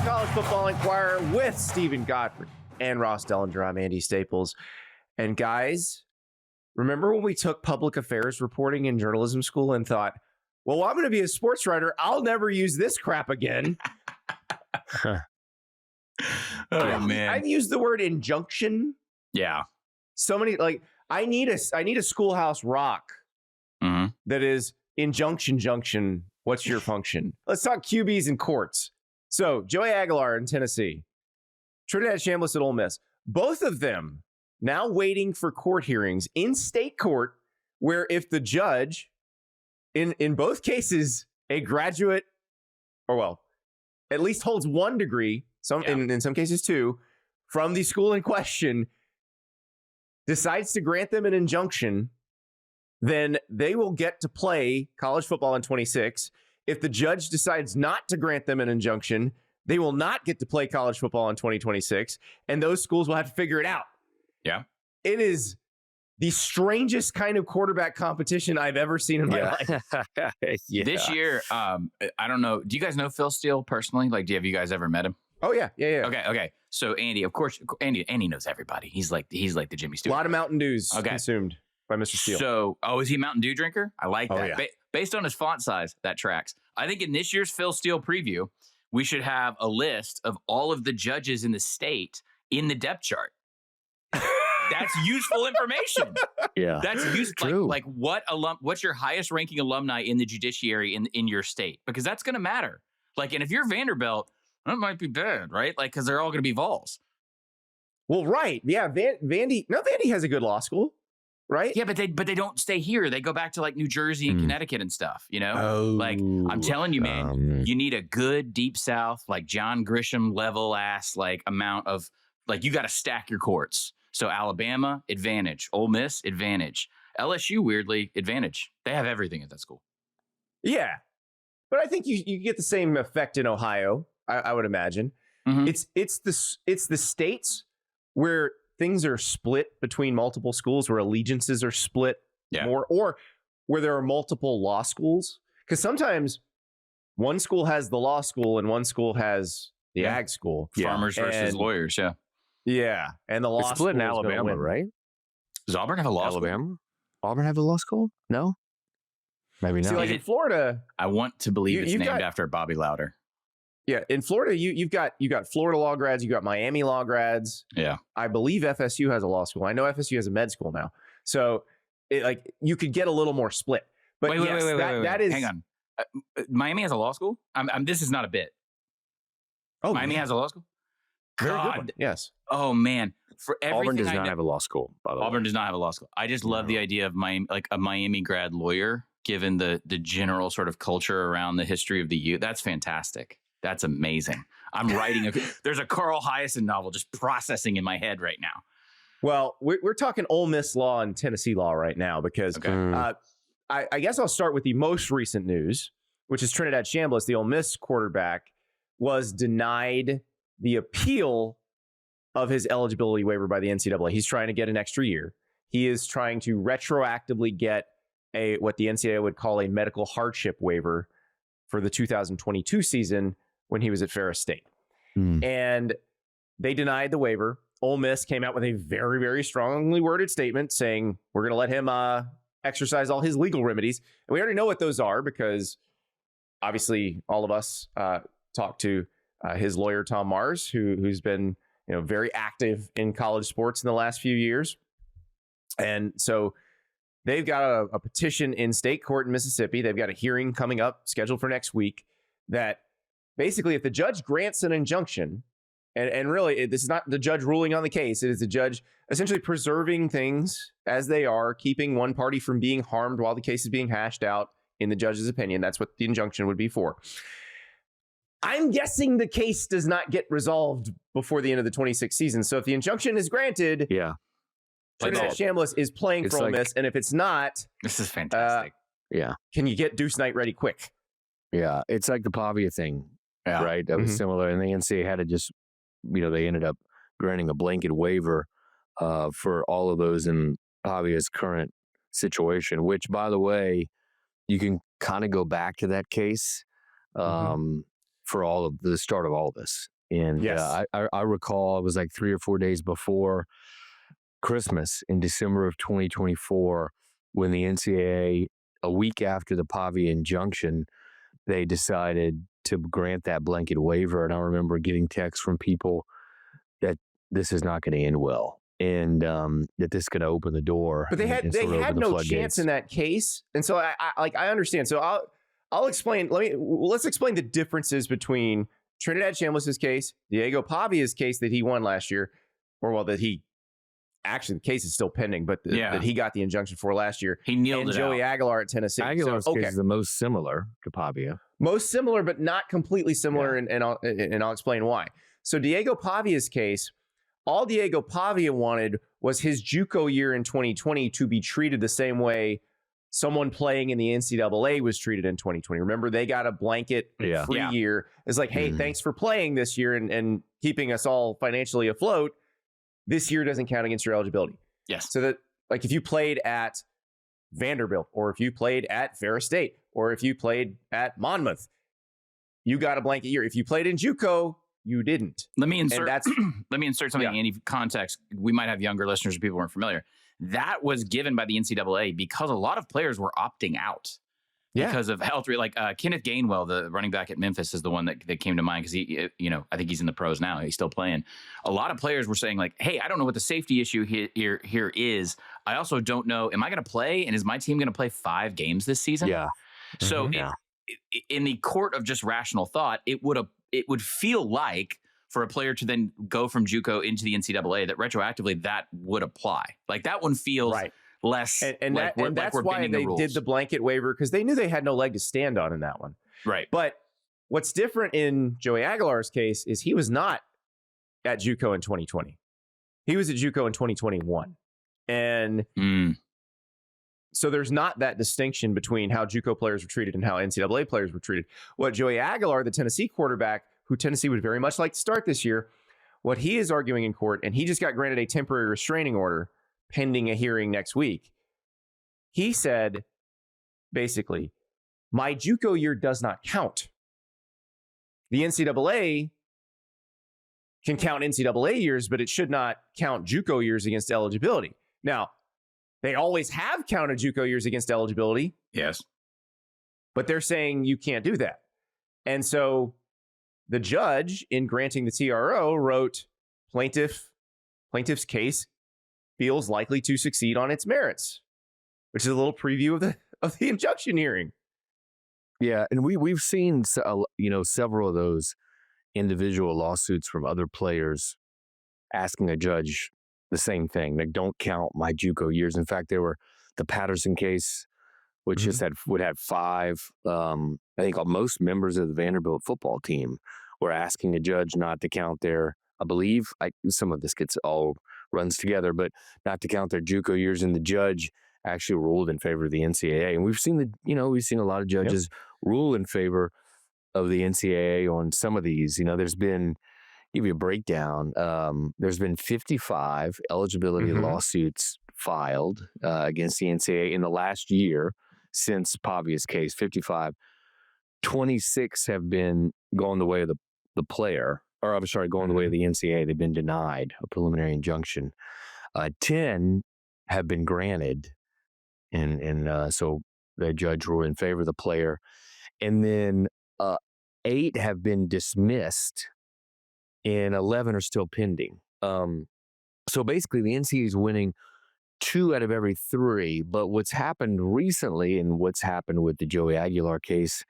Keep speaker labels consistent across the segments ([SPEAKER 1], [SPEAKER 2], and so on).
[SPEAKER 1] College Football Enquirer with Steven Godfrey and Ross Dellenger. I'm Andy Staples. And guys, remember when we took public affairs reporting in journalism school and thought, well, I'm going to be a sports writer. I'll never use this crap again.
[SPEAKER 2] Man.
[SPEAKER 1] I've used the word injunction.
[SPEAKER 2] Yeah.
[SPEAKER 1] So many, like, I need a Schoolhouse Rock that is injunction junction. What's your function? Let's talk QBs and courts. So Joey Aguilar in Tennessee, Trinidad Chambliss at Ole Miss, both of them now waiting for court hearings in state court, where if the judge, in both cases, a graduate, or well, at least holds 1 degree, in some cases 2, from the school in question, decides to grant them an injunction, then they will get to play college football in 26. If the judge decides not to grant them an injunction, they will not get to play college football in 2026, and those schools will have to figure it out.
[SPEAKER 2] Yeah.
[SPEAKER 1] It is the strangest kind of quarterback competition I've ever seen in my life.
[SPEAKER 2] This year, I don't know. Do you guys know Phil Steele personally? Like, have you guys ever met him?
[SPEAKER 1] Oh, yeah.
[SPEAKER 2] Okay. So Andy, of course, Andy knows everybody. He's like the Jimmy Stewart.
[SPEAKER 1] A lot of Mountain Dews consumed by Mr. Steele.
[SPEAKER 2] So, is he a Mountain Dew drinker? I like that.
[SPEAKER 1] Yeah.
[SPEAKER 2] Based on his font size, that tracks. I think in this year's Phil Steele preview, we should have a list of all of the judges in the state in the depth chart. That's useful information.
[SPEAKER 3] Yeah,
[SPEAKER 2] that's useful.
[SPEAKER 3] True.
[SPEAKER 2] Like what's your highest ranking alumni in the judiciary in your state? Because that's going to matter. Like, and if you're Vanderbilt, that might be bad, right? Like, because they're all going to be Vols.
[SPEAKER 1] Well, right. Yeah. Vandy has a good law school, right?
[SPEAKER 2] Yeah, but they don't stay here. They go back to like New Jersey and Connecticut and stuff, you know? Like, I'm telling you, man, you need a good deep South, like John Grisham level ass, like amount of, like, you got to stack your courts. So Alabama, advantage. Ole Miss, advantage. LSU, weirdly, advantage. They have everything at that school.
[SPEAKER 1] Yeah. But I think you get the same effect in Ohio, I would imagine. Mm-hmm. It's the states where things are split between multiple schools, where allegiances are split more, or where there are multiple law schools. Because sometimes one school has the law school and one school has the ag school.
[SPEAKER 2] Farmers versus lawyers,
[SPEAKER 1] Yeah, and the law
[SPEAKER 3] it's split
[SPEAKER 1] school
[SPEAKER 3] in Alabama, right?
[SPEAKER 2] Does Auburn have a law
[SPEAKER 3] Alabama?
[SPEAKER 2] school?
[SPEAKER 3] Auburn have a law school? No, maybe not.
[SPEAKER 1] See, like in Florida,
[SPEAKER 2] I want to believe it's named after Bobby Louder.
[SPEAKER 1] Yeah, in Florida, you've got Florida law grads, you got Miami law grads.
[SPEAKER 2] Yeah,
[SPEAKER 1] I believe FSU has a law school. I know FSU has a med school now, so you could get a little more split. But
[SPEAKER 2] wait,
[SPEAKER 1] that is.
[SPEAKER 2] Hang on, Miami has a law school. This is not a bit.
[SPEAKER 1] Oh,
[SPEAKER 2] Miami has a law school.
[SPEAKER 1] Very good one. Yes.
[SPEAKER 2] Oh man, for everything
[SPEAKER 3] Auburn does not have a law school. By the way,
[SPEAKER 2] Auburn does not have a law school. I just love the idea of a Miami grad lawyer, given the general sort of culture around the history of the U. That's fantastic. That's amazing. I'm writing there's a Carl Hiaasen novel just processing in my head right now.
[SPEAKER 1] Well, we're talking Ole Miss law and Tennessee law right now because I guess I'll start with the most recent news, which is Trinidad Chambliss, the Ole Miss quarterback, was denied the appeal of his eligibility waiver by the NCAA. He's trying to get an extra year. He is trying to retroactively get what the NCAA would call a medical hardship waiver for the 2022 season when he was at Ferris State. And they denied the waiver. Ole Miss came out with a very, very strongly worded statement saying, we're going to let him exercise all his legal remedies. And we already know what those are because obviously all of us talked to his lawyer, Tom Mars, who's been very active in college sports in the last few years. And so they've got a petition in state court in Mississippi. They've got a hearing coming up scheduled for next week that basically if the judge grants an injunction, and really this is not the judge ruling on the case, it is the judge essentially preserving things as they are, keeping one party from being harmed while the case is being hashed out in the judge's opinion. That's what the injunction would be for. I'm guessing the case does not get resolved before the end of the 26th season. So if the injunction is granted, Trinidad Chambliss is playing for Ole Miss, and if it's not,
[SPEAKER 2] this is fantastic.
[SPEAKER 1] Can you get Deuce Knight ready quick?
[SPEAKER 3] Yeah, it's like the Pavia thing, right? That was similar, and the NCAA had to just, they ended up granting a blanket waiver for all of those in Pavia's current situation. Which, by the way, you can kind of go back to that case. For all of the start of all this. And
[SPEAKER 1] yes.
[SPEAKER 3] I recall it was like 3 or 4 days before Christmas in December of 2024 when the NCAA, a week after the Pavia injunction, they decided to grant that blanket waiver. And I remember getting texts from people that this is not going to end well, and that this could open the door.
[SPEAKER 1] But they had no chance in that case, and so I understand. So I'll explain. Let's explain the differences between Trinidad Chambliss's case, Diego Pavia's case that he won last year, the case is still pending, but that he got the injunction for last year.
[SPEAKER 2] He kneeled
[SPEAKER 1] and
[SPEAKER 2] it
[SPEAKER 1] Joey
[SPEAKER 2] out.
[SPEAKER 1] Aguilar at Tennessee.
[SPEAKER 3] Aguilar's case is the most similar to Pavia.
[SPEAKER 1] Most similar, but not completely similar, and I'll explain why. So Diego Pavia's case, all Diego Pavia wanted was his JUCO year in 2020 to be treated the same way someone playing in the NCAA was treated in 2020. Remember, they got a blanket free year. It's like, hey, thanks for playing this year and keeping us all financially afloat. This year doesn't count against your eligibility.
[SPEAKER 2] Yes.
[SPEAKER 1] So that, like, if you played at Vanderbilt, or if you played at Ferris State, or if you played at Monmouth, you got a blanket year. If you played in JUCO, you didn't.
[SPEAKER 2] Let me insert something in any context. We might have younger listeners or people who aren't familiar. That was given by the NCAA because a lot of players were opting out because of health. Like Kenneth Gainwell, the running back at Memphis, is the one that came to mind because he, I think he's in the pros now. He's still playing. A lot of players were saying like, "Hey, I don't know what the safety issue here is. I also don't know. Am I going to play? And is my team going to play 5 games this season?"
[SPEAKER 3] Yeah.
[SPEAKER 2] So in the court of just rational thought, it would feel like for a player to then go from JUCO into the NCAA that retroactively that would apply. Like that one feels less.
[SPEAKER 1] And that's why they did the blanket waiver, because they knew they had no leg to stand on in that one.
[SPEAKER 2] Right.
[SPEAKER 1] But what's different in Joey Aguilar's case is he was not at JUCO in 2020. He was at JUCO in 2021. And so there's not that distinction between how JUCO players were treated and how NCAA players were treated. What Joey Aguilar, the Tennessee quarterback, who Tennessee would very much like to start this year, what he is arguing in court, and he just got granted a temporary restraining order pending a hearing next week. He said, basically, my JUCO year does not count. The NCAA can count NCAA years, but it should not count JUCO years against eligibility. Now, they always have counted JUCO years against eligibility.
[SPEAKER 2] Yes.
[SPEAKER 1] But they're saying you can't do that. And so the judge, in granting the TRO, wrote, plaintiff's case feels likely to succeed on its merits, which is a little preview of the injunction hearing.
[SPEAKER 3] Yeah, and we've seen several of those individual lawsuits from other players asking a judge the same thing. Like, don't count my JUCO years. In fact, there were the Patterson case, which just would have 5. I think most members of the Vanderbilt football team were asking a judge not to count their, I believe, some of this all runs together, but not to count their JUCO years. And the judge actually ruled in favor of the NCAA. And we've seen a lot of judges rule in favor of the NCAA on some of these. There's been, give you a breakdown. There's been 55 eligibility lawsuits filed against the NCAA in the last year since Pavia's case. 55. 26 have been going the way of the player, or I'm sorry, going the way of the NCAA. They've been denied a preliminary injunction. 10 have been granted, and so the judge ruled in favor of the player. And then 8 have been dismissed, and 11 are still pending. So basically, the NCAA is winning 2 out of every 3. But what's happened recently, and what's happened with the Joey Aguilar case,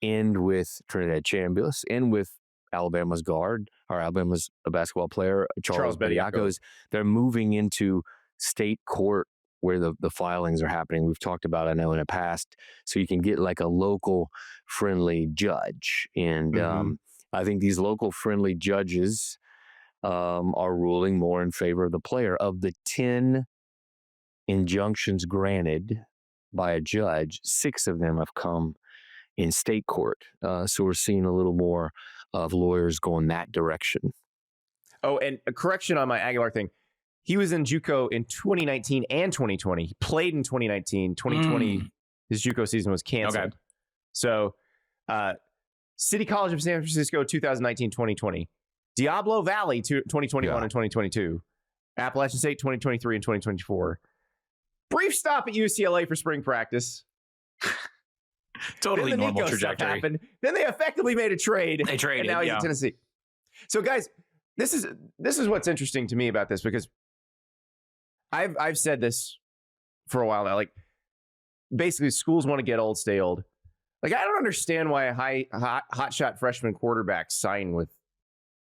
[SPEAKER 3] and with Trinidad Chambliss, and with Alabama's basketball player, Charles Bediako's, they're moving into state court where the filings are happening. We've talked about, I know, in the past, so you can get like a local friendly judge. And I think these local friendly judges are ruling more in favor of the player. Of the 10 injunctions granted by a judge, 6 of them have come in state court. So we're seeing a little more of lawyers going that direction.
[SPEAKER 1] Oh, and a correction on my Aguilar thing. He was in JUCO in 2019 and 2020. He played in 2019. 2020, his JUCO season was canceled. Okay. So City College of San Francisco, 2019-2020. Diablo Valley 2021 and 2022. Appalachian State 2023 and 2024. Brief stop at UCLA for spring practice.
[SPEAKER 2] Totally
[SPEAKER 1] then the
[SPEAKER 2] normal
[SPEAKER 1] Nico
[SPEAKER 2] trajectory.
[SPEAKER 1] Happened. Then they effectively made a trade.
[SPEAKER 2] They traded,
[SPEAKER 1] and now he's in Tennessee. So guys, this is what's interesting to me about this, because I've said this for a while now. Like, basically, schools want to get old, stay old. Like, I don't understand why a hotshot freshman quarterback sign with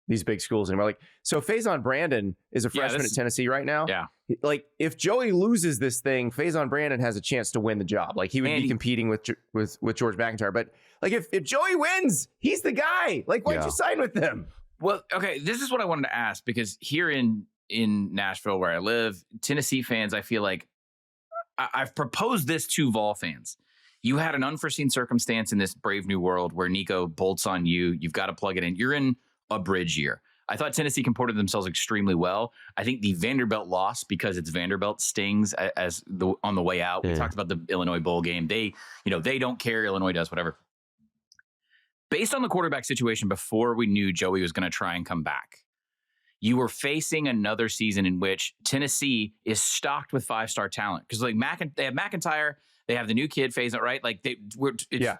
[SPEAKER 1] these big schools anymore. Like, so Faison Brandon is a freshman at Tennessee right now.
[SPEAKER 2] Yeah.
[SPEAKER 1] Like, if Joey loses this thing, Faison Brandon has a chance to win the job. Like, he would be competing with George McIntyre. But like, if Joey wins, he's the guy. Like, why'd you sign with them?
[SPEAKER 2] Well, okay, this is what I wanted to ask, because here in Nashville, where I live, Tennessee fans, I feel like I've proposed this to Vol fans. You had an unforeseen circumstance in this brave new world where Nico bolts on you. You've got to plug it in. You're in a bridge year. I thought Tennessee comported themselves extremely well. I think the Vanderbilt loss, because it's Vanderbilt, stings on the way out. We talked about the Illinois bowl game. They don't care. Illinois does, whatever. Based on the quarterback situation before we knew Joey was going to try and come back, you were facing another season in which Tennessee is stocked with 5-star talent. Because like they have McIntyre, they have the new kid Faison, right? Like it's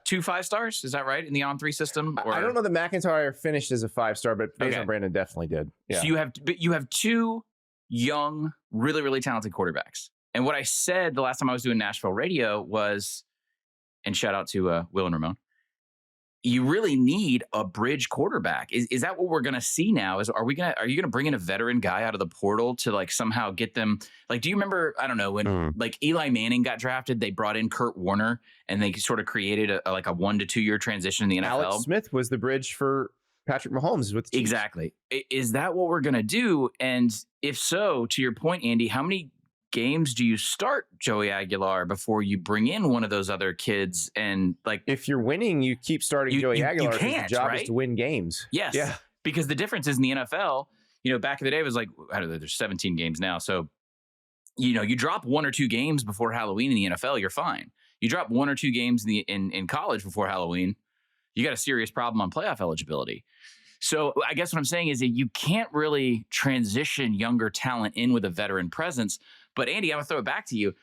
[SPEAKER 2] 2 5-stars. Is that right in the On3 system? Or?
[SPEAKER 1] I don't know that McIntyre finished as a 5-star, but Faison Brandon definitely did. Yeah.
[SPEAKER 2] So you have 2 young, really, really talented quarterbacks. And what I said the last time I was doing Nashville radio was, and shout out to Will and Ramon, you really need a bridge quarterback. Is that what we're going to see now? Are you going to bring in a veteran guy out of the portal to like somehow get them? Like, do you remember, I don't know, when like Eli Manning got drafted, they brought in Kurt Warner and they sort of created a 1 to 2 year transition in the NFL.
[SPEAKER 1] Alex Smith was the bridge for Patrick Mahomes with the Chiefs.
[SPEAKER 2] Exactly. Is that what we're going to do? And if so, to your point, Andy, how many games do you start Joey Aguilar before you bring in one of those other kids? And like,
[SPEAKER 1] if you're winning, you keep starting Joey Aguilar.
[SPEAKER 2] You can't,
[SPEAKER 1] the job
[SPEAKER 2] right?
[SPEAKER 1] is to win games.
[SPEAKER 2] Yes. Yeah. Because the difference is in the NFL, back in the day, it was like, I don't know, there's 17 games now. So, you drop 1 or 2 games before Halloween in the NFL, you're fine. You drop 1 or 2 games in college before Halloween, you got a serious problem on playoff eligibility. So I guess what I'm saying is that you can't really transition younger talent in with a veteran presence. But Andy, I'm going to throw it back to you.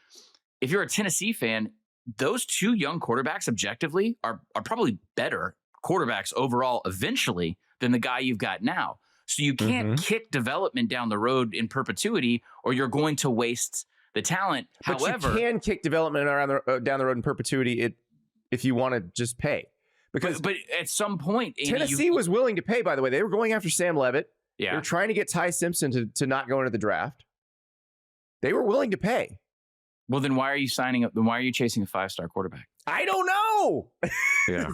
[SPEAKER 2] If you're a Tennessee fan, those 2 young quarterbacks objectively are probably better quarterbacks overall eventually than the guy you've got now. So you can't kick development down the road in perpetuity, or you're going to waste the talent.
[SPEAKER 1] But
[SPEAKER 2] however,
[SPEAKER 1] you can kick development down the road in perpetuity if you want to just pay. Because
[SPEAKER 2] but at some point, Andy,
[SPEAKER 1] Tennessee was willing to pay, by the way. They were going after Sam Levitt.
[SPEAKER 2] Yeah.
[SPEAKER 1] They were trying to get Ty Simpson to not go into the draft. They were willing to pay.
[SPEAKER 2] Well, then why are you signing up? Then why are you chasing a 5-star quarterback?
[SPEAKER 1] I don't know.
[SPEAKER 3] Yeah.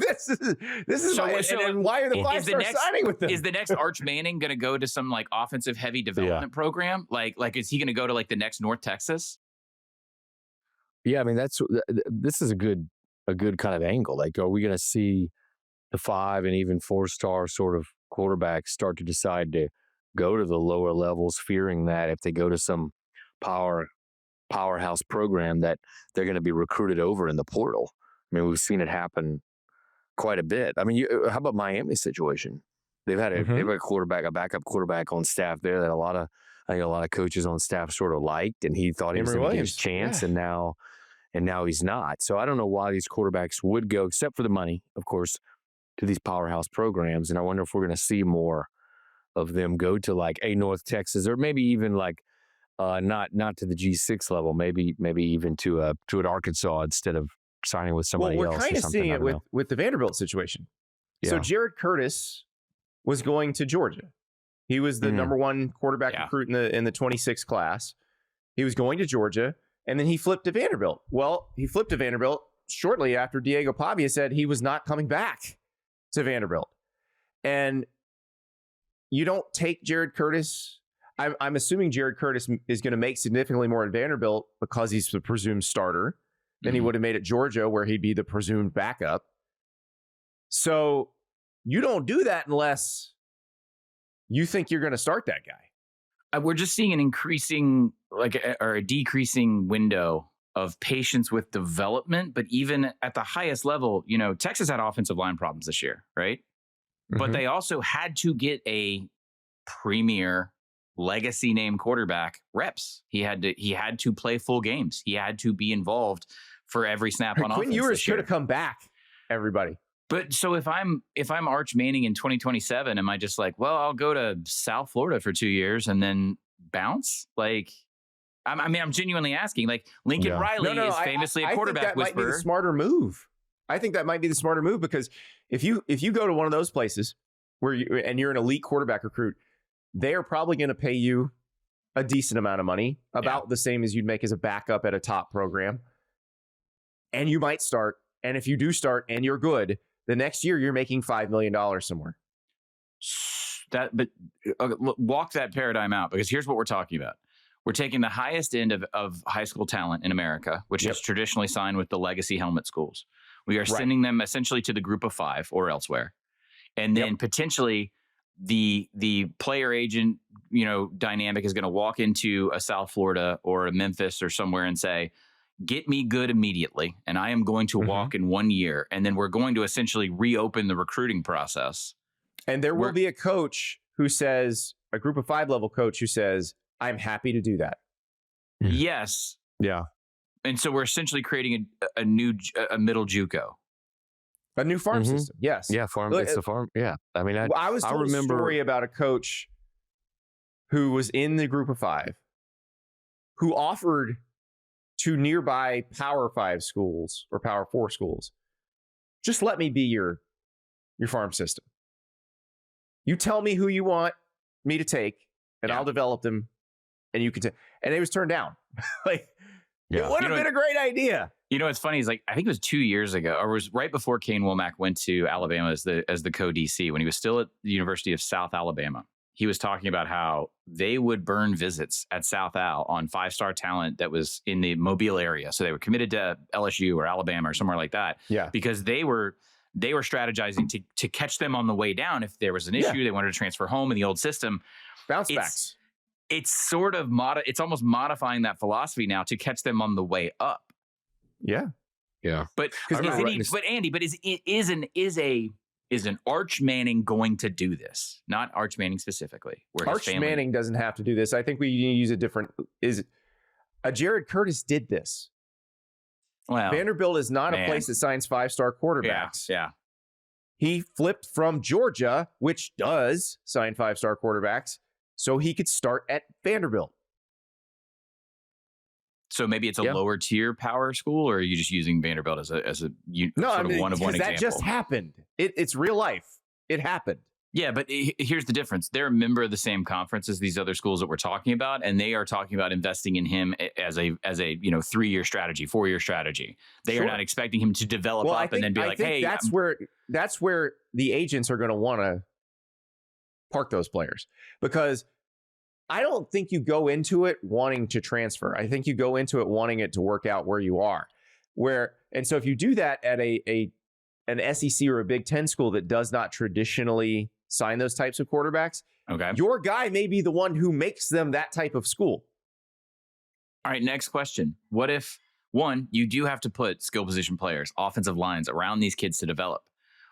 [SPEAKER 1] this is and why are the 5-star signing with them?
[SPEAKER 2] Is the next Arch Manning going to go to some like offensive heavy development program? Like is he going to go to like the next North Texas?
[SPEAKER 3] Yeah, I mean this is a good kind of angle. Like, are we going to see the 5 and even 4-star sort of quarterbacks start to decide to go to the lower levels, fearing that if they go to some powerhouse program that they're going to be recruited over in the portal? I mean, we've seen it happen quite a bit. I mean, how about Miami's situation? They've had they've had a backup quarterback on staff there that I think a lot of coaches on staff sort of liked, and he thought he was going to get his chance, and now he's not. So I don't know why these quarterbacks would go, except for the money, of course, to these powerhouse programs. And I wonder if we're going to see more of them go to like a North Texas, or maybe even like not to the G6 level, maybe even to an Arkansas instead of signing with somebody else.
[SPEAKER 1] Well, we're kind of seeing it with the Vanderbilt situation. Yeah. So Jared Curtis was going to Georgia. He was the number 1 quarterback recruit in the 26 class. He was going to Georgia, and then he flipped to Vanderbilt. Well, he flipped to Vanderbilt shortly after Diego Pavia said he was not coming back to Vanderbilt. And you don't take Jared Curtis. I'm assuming Jared Curtis is going to make significantly more at Vanderbilt because he's the presumed starter than he would have made at Georgia, where he'd be the presumed backup. So you don't do that unless you think you're going to start that guy.
[SPEAKER 2] We're just seeing an increasing or a decreasing window of patience with development. But even at the highest level, Texas had offensive line problems this year, right? But they also had to get a premier legacy name quarterback reps. He had to play full games. He had to be involved for every snap on offense.
[SPEAKER 1] Quinn Ewers should have come back, everybody.
[SPEAKER 2] But so if I'm Arch Manning in 2027, am I just like, well, I'll go to South Florida for 2 years and then bounce? Like, I'm genuinely asking. Like, Lincoln Riley is famously a quarterback
[SPEAKER 1] I think that
[SPEAKER 2] whisperer.
[SPEAKER 1] might be the smarter move. I think that might be the smarter move, because if you go to one of those places where you're an elite quarterback recruit, they are probably going to pay you a decent amount of money, about the same as you'd make as a backup at a top program. And you might start. And if you do start and you're good, the next year you're making $5 million somewhere.
[SPEAKER 2] Walk that paradigm out, because here's what we're talking about. We're taking the highest end of high school talent in America, which is traditionally signed with the legacy helmet schools. We are sending them essentially to the group of 5 or elsewhere. And then potentially the player agent, dynamic is going to walk into a South Florida or a Memphis or somewhere and say, get me good immediately. And I am going to walk in 1 year. And then we're going to essentially reopen the recruiting process.
[SPEAKER 1] And there will be a coach who says, a group of 5 level coach who says, I'm happy to do that.
[SPEAKER 2] Yes.
[SPEAKER 3] Yeah.
[SPEAKER 2] And so we're essentially creating a middle JUCO.
[SPEAKER 1] A new farm system. Yes.
[SPEAKER 3] Yeah. It's a farm. Yeah. I mean,
[SPEAKER 1] I was told a story about a coach who was in the group of 5 who offered to nearby Power 5 schools or Power 4 schools, just let me be your farm system. You tell me who you want me to take, and I'll develop them, and you can take. And it was turned down. It would have been a great idea.
[SPEAKER 2] What's funny is, like, I think it was 2 years ago, or it was right before Kane Womack went to Alabama as the co-DC, when he was still at the University of South Alabama. He was talking about how they would burn visits at South Al on 5-star talent that was in the Mobile area. So they were committed to LSU or Alabama or somewhere like that. Yeah. Because they were strategizing to catch them on the way down. If there was an issue, they wanted to transfer home in the old system.
[SPEAKER 1] Bounce backs.
[SPEAKER 2] It's sort of it's almost modifying that philosophy now to catch them on the way up.
[SPEAKER 1] Yeah.
[SPEAKER 3] Yeah.
[SPEAKER 2] But is an Arch Manning going to do this? Not Arch Manning specifically.
[SPEAKER 1] Arch Manning doesn't have to do this. I think we use a different. Jared Curtis did this. Well, Vanderbilt is not a place that signs 5-star quarterbacks.
[SPEAKER 2] Yeah.
[SPEAKER 1] He flipped from Georgia, which does sign 5-star quarterbacks, so he could start at Vanderbilt.
[SPEAKER 2] So maybe it's a lower tier power school, or are you just using Vanderbilt as a one of one example?
[SPEAKER 1] That just happened. It's real life. It happened.
[SPEAKER 2] Yeah, but here's the difference. They're a member of the same conference as these other schools that we're talking about, and they are talking about investing in him as a 3-year strategy, 4-year strategy. They are not expecting him to develop and then be like, hey,
[SPEAKER 1] that's where the agents are going to want to park those players, because I don't think you go into it wanting to transfer. I think you go into it wanting it to work out where you are. And so if you do that at an SEC or a Big Ten school that does not traditionally sign those types of quarterbacks, your guy may be the one who makes them that type of school.
[SPEAKER 2] All right, next question. What if, one, you do have to put skill position players, offensive lines around these kids to develop?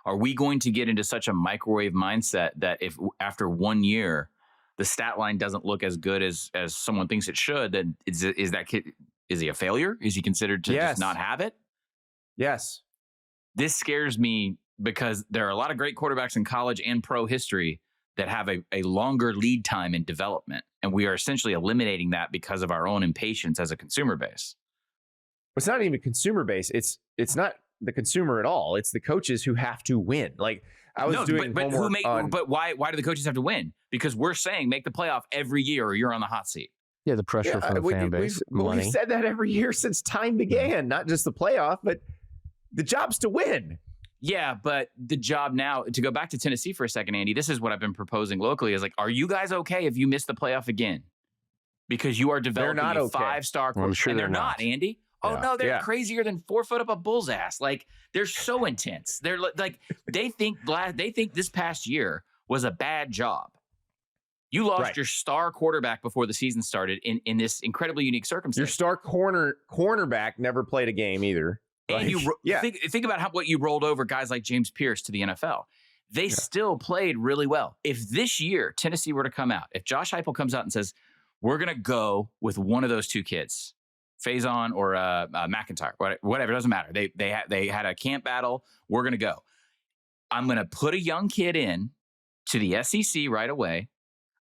[SPEAKER 2] Are we going to get into such a microwave mindset that if after 1 year the stat line doesn't look as good as someone thinks it should, then is that kid, is he a failure? Is he considered to just not have it?
[SPEAKER 1] Yes.
[SPEAKER 2] This scares me because there are a lot of great quarterbacks in college and pro history that have a longer lead time in development. And we are essentially eliminating that because of our own impatience as a consumer base.
[SPEAKER 1] It's not even consumer base. It's not the consumer at all. It's the coaches who have to win. Like, I was doing homework
[SPEAKER 2] but why do the coaches have to win? Because we're saying make the playoff every year or you're on the hot seat.
[SPEAKER 3] Yeah, the pressure from the fan base.
[SPEAKER 1] We've said that every year since time began, not just the playoff, but the job's to win.
[SPEAKER 2] Yeah, but the job now, to go back to Tennessee for a second, Andy, this is what I've been proposing locally, is like, are you guys okay if you miss the playoff again? Because you are developing a 5-star quarterback.
[SPEAKER 3] I'm sure
[SPEAKER 2] and they're not, Andy. Oh, no, they're crazier than 4 foot up a bull's ass. Like, they're so intense. They're like, they think this past year was a bad job. You lost your star quarterback before the season started in this incredibly unique circumstance.
[SPEAKER 1] Your star cornerback never played a game either.
[SPEAKER 2] And think about what you rolled over guys like James Pierce to the NFL. they still played really well. If this year Tennessee were to come out, if Josh Heupel comes out and says, we're going to go with one of those two kids, Faison or McIntyre, whatever, it doesn't matter. They had a camp battle. We're going to go. I'm going to put a young kid in to the SEC right away.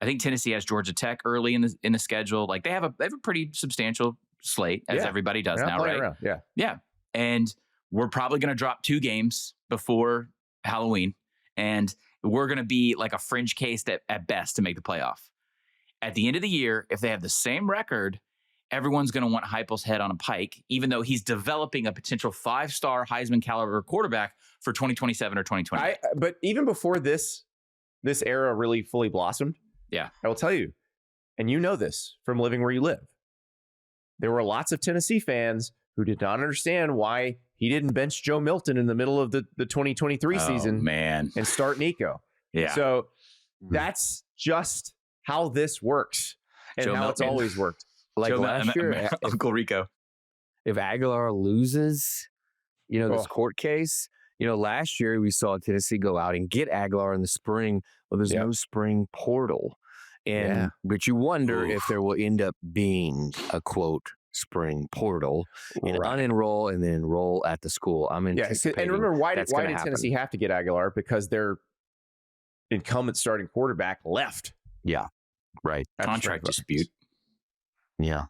[SPEAKER 2] I think Tennessee has Georgia Tech early in the schedule. Like they have a pretty substantial slate, as everybody does now, right?
[SPEAKER 1] Around.
[SPEAKER 2] Yeah. And we're probably going to drop 2 games before Halloween, and we're going to be like a fringe case at best to make the playoff. At the end of the year, if they have the same record, everyone's going to want Heupel's head on a pike, even though he's developing a potential 5-star Heisman caliber quarterback for 2027 or 2028.
[SPEAKER 1] But even before this era really fully blossomed, I will tell you, and you know this from living where you live, there were lots of Tennessee fans who did not understand why he didn't bench Joe Milton in the middle of the 2023 season and start Nico.
[SPEAKER 2] Yeah.
[SPEAKER 1] So that's just how this works and
[SPEAKER 2] Joe
[SPEAKER 1] how
[SPEAKER 2] Milton.
[SPEAKER 1] it's always worked.
[SPEAKER 3] Like last year,
[SPEAKER 2] Uncle Rico.
[SPEAKER 3] if Aguilar loses, this court case, last year we saw Tennessee go out and get Aguilar in the spring. Well, there's no spring portal. But you wonder if there will end up being a quote spring portal and unenroll and then enroll at the school. I'm anticipating.
[SPEAKER 1] And remember, why did
[SPEAKER 3] happen.
[SPEAKER 1] Tennessee have to get Aguilar? Because their incumbent starting quarterback left.
[SPEAKER 3] Yeah, right.
[SPEAKER 2] Contract dispute.
[SPEAKER 3] Yeah.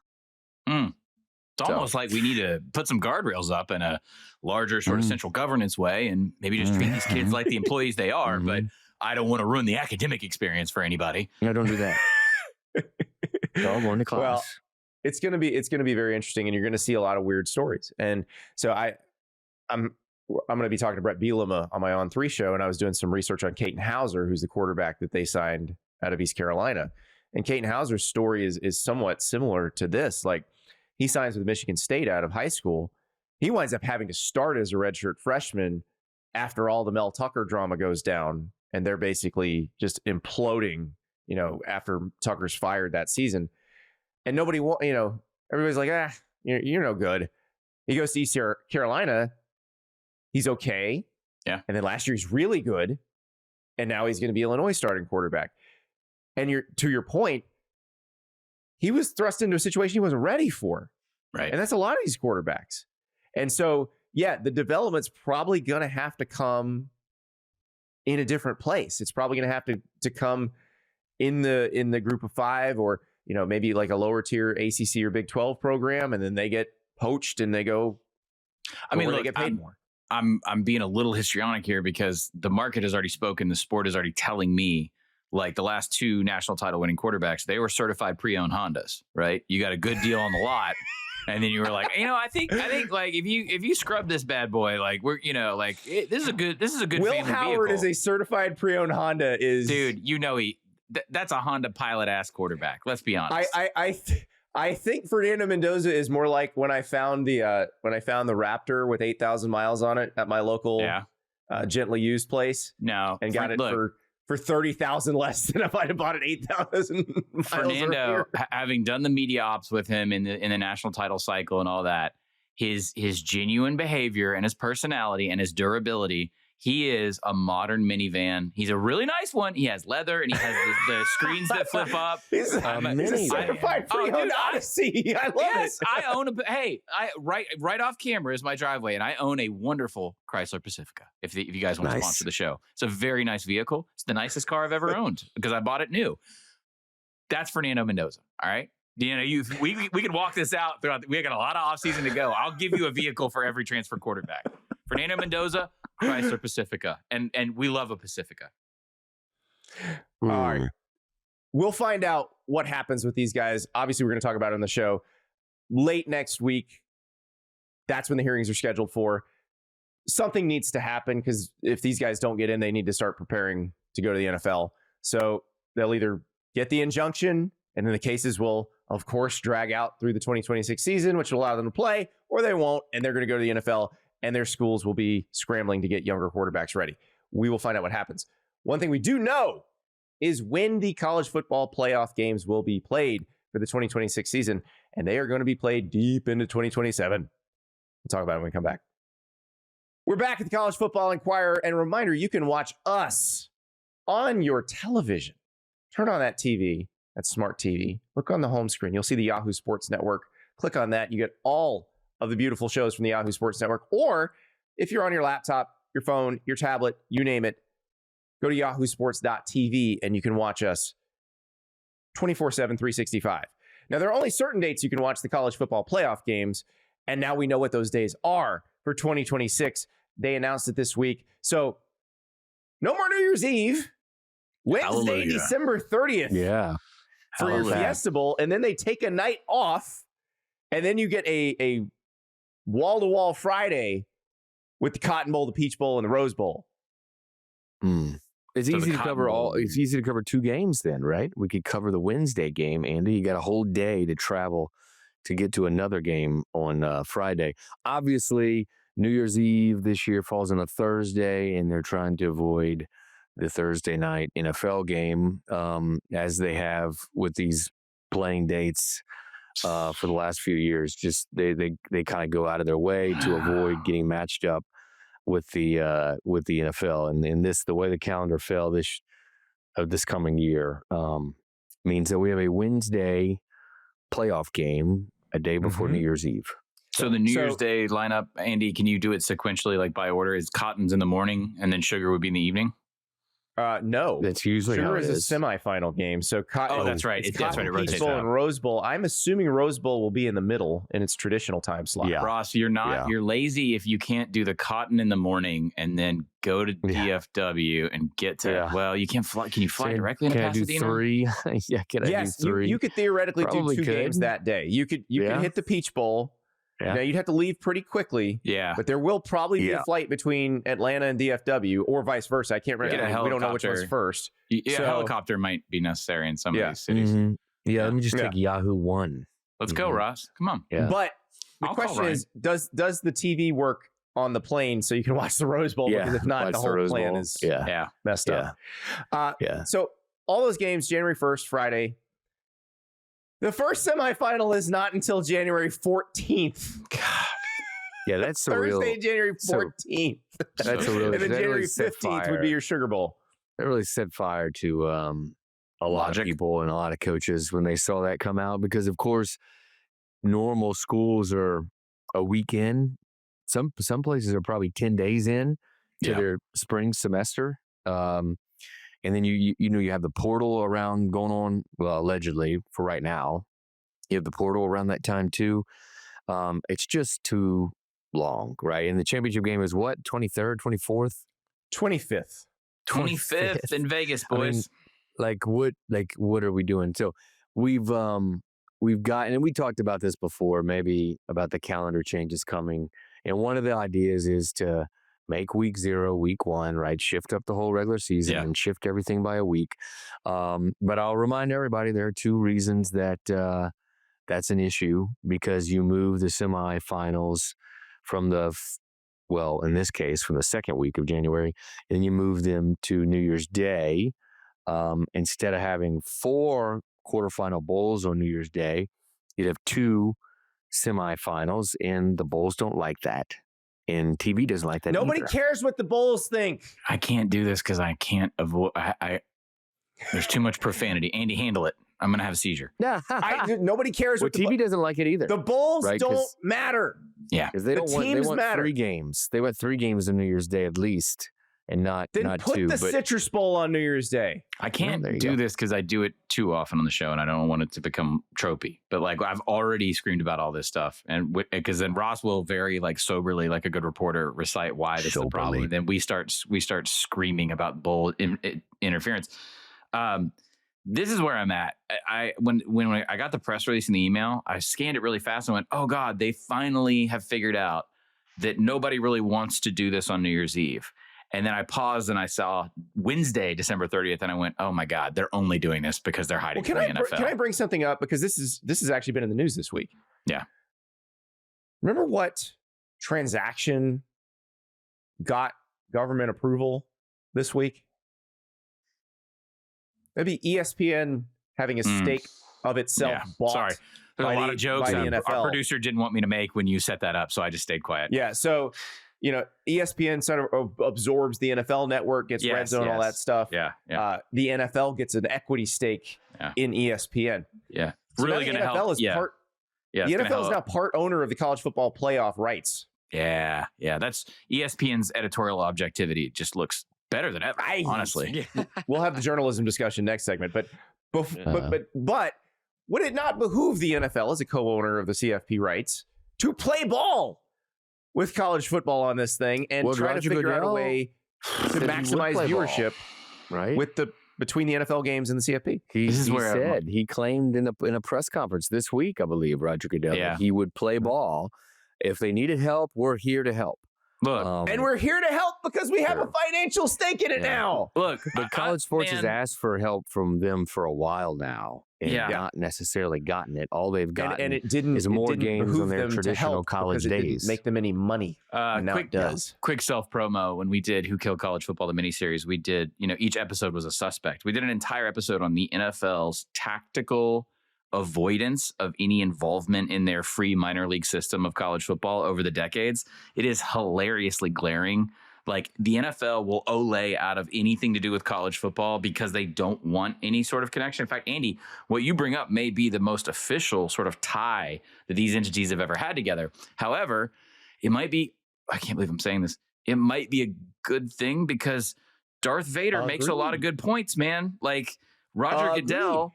[SPEAKER 2] It's almost like we need to put some guardrails up in a larger sort of central governance way and maybe just treat these kids like the employees they are. But I don't want to ruin the academic experience for anybody.
[SPEAKER 3] No, don't do that. They're all going to class.
[SPEAKER 1] Well, it's gonna be very interesting, and you're gonna see a lot of weird stories. And so I'm gonna be talking to Brett Bielema on my On 3 show, and I was doing some research on Caton Hauser, who's the quarterback that they signed out of East Carolina. And Caton Hauser's story is somewhat similar to this. Like, he signs with Michigan State out of high school. He winds up having to start as a redshirt freshman after all the Mel Tucker drama goes down, and they're basically just imploding, after Tucker's fired that season. And nobody, everybody's like, you're no good. He goes to East Carolina. He's okay.
[SPEAKER 2] Yeah.
[SPEAKER 1] And then last year he's really good. And now he's going to be Illinois starting quarterback. And to your point, he was thrust into a situation he wasn't ready for.
[SPEAKER 2] Right.
[SPEAKER 1] And that's a lot of these quarterbacks. And so, the development's probably going to have to come in a different place. It's probably going to have to come in the group of 5, or maybe like a lower tier ACC or Big 12 program, and then they get poached and they go. Look, they get paid more.
[SPEAKER 2] I'm being a little histrionic here because the market has already spoken. The sport is already telling me, like, the last 2 national title winning quarterbacks, they were certified pre-owned Hondas, right? You got a good deal on the lot. And then you were like, I think like if you scrub this bad boy, like this is a good
[SPEAKER 1] Will
[SPEAKER 2] family
[SPEAKER 1] Howard
[SPEAKER 2] vehicle.
[SPEAKER 1] is a certified pre-owned Honda.
[SPEAKER 2] Dude, that's a Honda Pilot ass quarterback. Let's be honest.
[SPEAKER 1] I think Fernando Mendoza is more like when I found the Raptor with 8,000 miles on it at my local gently used place.
[SPEAKER 2] No,
[SPEAKER 1] and got it for 30,000 less than if I'd have bought it 8,000 miles.
[SPEAKER 2] Fernando, having done the media ops with him in the national title cycle and all that, his genuine behavior and his personality and his durability. He is a modern minivan. He's a really nice one. He has leather and he has the screens that flip up.
[SPEAKER 1] He's a certified pre-owned Odyssey. I love it.
[SPEAKER 2] I own right off camera is my driveway, and I own a wonderful Chrysler Pacifica. If you guys want to sponsor the show, it's a very nice vehicle. It's the nicest car I've ever owned because I bought it new. That's Fernando Mendoza. All right. We could walk this out throughout. We got a lot of offseason to go. I'll give you a vehicle for every transfer quarterback. Fernando Mendoza, Chrysler Pacifica, and we love a Pacifica.
[SPEAKER 1] All right, we'll find out what happens with these guys. Obviously, we're going to talk about it on the show late next week. That's when the hearings are scheduled for. Something needs to happen because if these guys don't get in, they need to start preparing to go to the NFL. So they'll either get the injunction, and then the cases will, of course, drag out through the 2026 season, which will allow them to play, or they won't, and they're going to go to the NFL. And their schools will be scrambling to get younger quarterbacks ready. We will find out what happens. One thing we do know is when the college football playoff games will be played for the 2026 season, and they are going to be played deep into 2027. We'll talk about it when we come back. We're back at the College Football Enquirer, and a reminder, you can watch us on your television. Turn on that TV, that smart TV. Look on the home screen. You'll see the Yahoo Sports Network. Click on that. You get all of the beautiful shows from the Yahoo Sports Network. Or if you're on your laptop, your phone, your tablet, you name it, go to yahoosports.tv and you can watch us 24/7, 365. Now, there are only certain dates you can watch the college football playoff games, and now we know what those days are for 2026. They announced it this week. So no more New Year's Eve. Wednesday,
[SPEAKER 2] Hallelujah.
[SPEAKER 1] December 30th.
[SPEAKER 3] Yeah.
[SPEAKER 1] For your Fiesta Bowl, and then they take a night off, and then you get a wall-to-wall Friday with the Cotton Bowl, the Peach Bowl, and the Rose Bowl.
[SPEAKER 3] It's easy to cover It's easy to cover two games then, right? We could cover the Wednesday game, Andy. You got a whole day to travel to get to another game on Friday. Obviously, New Year's Eve this year falls on a Thursday, and they're trying to avoid the Thursday night NFL game, as they have with these playing dates for the last few years. Just they kind of go out of their way to avoid getting matched up with the NFL. And this, the way the calendar fell this coming year, means that we have a Wednesday playoff game a day before New Year's Eve.
[SPEAKER 2] So the New Year's Day lineup, Andy, can you do it sequentially, like by order? Is Cotton's in the morning and then Sugar would be in the evening?
[SPEAKER 1] No,
[SPEAKER 3] that's usually
[SPEAKER 1] Sugar
[SPEAKER 3] how
[SPEAKER 1] is
[SPEAKER 3] it
[SPEAKER 1] a
[SPEAKER 3] is.
[SPEAKER 1] semifinal game. So Cotton,
[SPEAKER 2] that's right.
[SPEAKER 1] That's right. Peach Bowl and Rose Bowl. I'm assuming Rose Bowl will be in the middle in its traditional time slot.
[SPEAKER 3] Yeah.
[SPEAKER 2] Ross, you're lazy if you can't do the Cotton in the morning and then go to DFW and get to. Well, you can't fly. Can you fly directly into Pasadena?
[SPEAKER 3] I do three? Can I do three?
[SPEAKER 1] You could theoretically do two games that day. You could hit the Peach Bowl. Now, you'd have to leave pretty quickly. Yeah. But there will probably be a flight between Atlanta and DFW or vice versa. I can't remember. We don't know which one's first.
[SPEAKER 2] Yeah, so, helicopter might be necessary in some of these cities.
[SPEAKER 3] Yeah, let me just take Yahoo One.
[SPEAKER 2] Let's go, Ross. Come on.
[SPEAKER 3] Yeah.
[SPEAKER 1] But the question is, does the TV work on the plane so you can watch the Rose Bowl? Because if not, the whole plan is messed up. So all those games, January 1st, Friday. The first semifinal is not until January 14th. God.
[SPEAKER 3] Yeah, that's
[SPEAKER 1] Thursday, January 14th.
[SPEAKER 3] That's a real.
[SPEAKER 1] And then January 15th would be your Sugar Bowl.
[SPEAKER 3] That really set fire to a lot of people and a lot of coaches when they saw that come out, because, of course, normal schools are a week in. Some places are probably 10 days in to their spring semester. And then you have the portal around going on, well, allegedly for right now. You have the portal around that time too. It's just too long, right? And the championship game is what, 23rd, 24th?
[SPEAKER 2] 25th in Vegas, boys.
[SPEAKER 3] I mean, what are we doing? So we've gotten, and we talked about this before, maybe about the calendar changes coming. And one of the ideas is to make week 0, week 1, right? Shift up the whole regular season and shift everything by a week. But I'll remind everybody there are 2 reasons that that's an issue, because you move the semifinals from in this case, from the second week of January, and you move them to New Year's Day. Instead of having 4 quarterfinal bowls on New Year's Day, you'd have 2 semifinals, and the bowls don't like that. And TV doesn't like that.
[SPEAKER 1] Nobody cares what the Bulls think.
[SPEAKER 2] I can't do this because I can't avoid. There's too much profanity. Andy, handle it. I'm gonna have a seizure.
[SPEAKER 1] Nobody cares what
[SPEAKER 3] TV doesn't like it either.
[SPEAKER 1] The Bulls don't matter.
[SPEAKER 2] Yeah,
[SPEAKER 3] because they want
[SPEAKER 1] matter.
[SPEAKER 3] 3 games. They want 3 games on New Year's Day at least, and not 2.
[SPEAKER 1] Put the Citrus Bowl on New Year's Day.
[SPEAKER 2] I can't do this because I do it too often on the show, and I don't want it to become tropey. But I've already screamed about all this stuff, and because then Ross will very soberly, like a good reporter, recite why this is the problem. And then we start screaming about bull interference. This is where I'm at. When I got the press release in the email, I scanned it really fast and went, "Oh God, they finally have figured out that nobody really wants to do this on New Year's Eve." And then I paused and I saw Wednesday, December 30th, and I went, "Oh my God, they're only doing this because they're hiding from the NFL."
[SPEAKER 1] Can I bring something up, because this has actually been in the news this week?
[SPEAKER 2] Yeah.
[SPEAKER 1] Remember what transaction got government approval this week? Maybe ESPN having a stake of itself bought.
[SPEAKER 2] Sorry. There's a lot of jokes
[SPEAKER 1] by the NFL.
[SPEAKER 2] Our producer didn't want me to make when you set that up, so I just stayed quiet.
[SPEAKER 1] Yeah, so ESPN sort of absorbs the NFL network, gets Red Zone, all that stuff.
[SPEAKER 2] Yeah.
[SPEAKER 1] The NFL gets an equity stake in ESPN.
[SPEAKER 2] Yeah.
[SPEAKER 1] So
[SPEAKER 2] Really going to help.
[SPEAKER 1] The NFL is now part owner of the college football playoff rights.
[SPEAKER 2] Yeah. That's ESPN's editorial objectivity. It just looks better than ever, honestly.
[SPEAKER 1] We'll have the journalism discussion next segment. But would it not behoove the NFL as a co-owner of the CFP rights to play ball with college football on this thing and try to figure out a way to maximize viewership,
[SPEAKER 3] right?
[SPEAKER 1] Between the NFL games and the CFP.
[SPEAKER 3] He claimed in a press conference this week, I believe, Roger Goodell, that he would play ball. If they needed help, we're here to help.
[SPEAKER 2] Look,
[SPEAKER 1] and we're here to help because we have a financial stake in it now.
[SPEAKER 2] Look,
[SPEAKER 3] but college sports has asked for help from them for a while now, and not necessarily gotten it. All they've gotten
[SPEAKER 1] and
[SPEAKER 3] is more games on their traditional college days.
[SPEAKER 1] It didn't make them any money. Now it does.
[SPEAKER 2] Quick self promo. When we did Who Killed College Football, the miniseries, we did, each episode was a suspect. We did an entire episode on the NFL's tactical avoidance of any involvement in their free minor league system of college football over the decades. It is hilariously glaring. Like, the NFL will olay out of anything to do with college football because they don't want any sort of connection. In fact, Andy, what you bring up may be the most official sort of tie that these entities have ever had together. However, it might be, I can't believe I'm saying this, it might be a good thing because Darth Vader makes a lot of good points, man. Like, Roger Goodell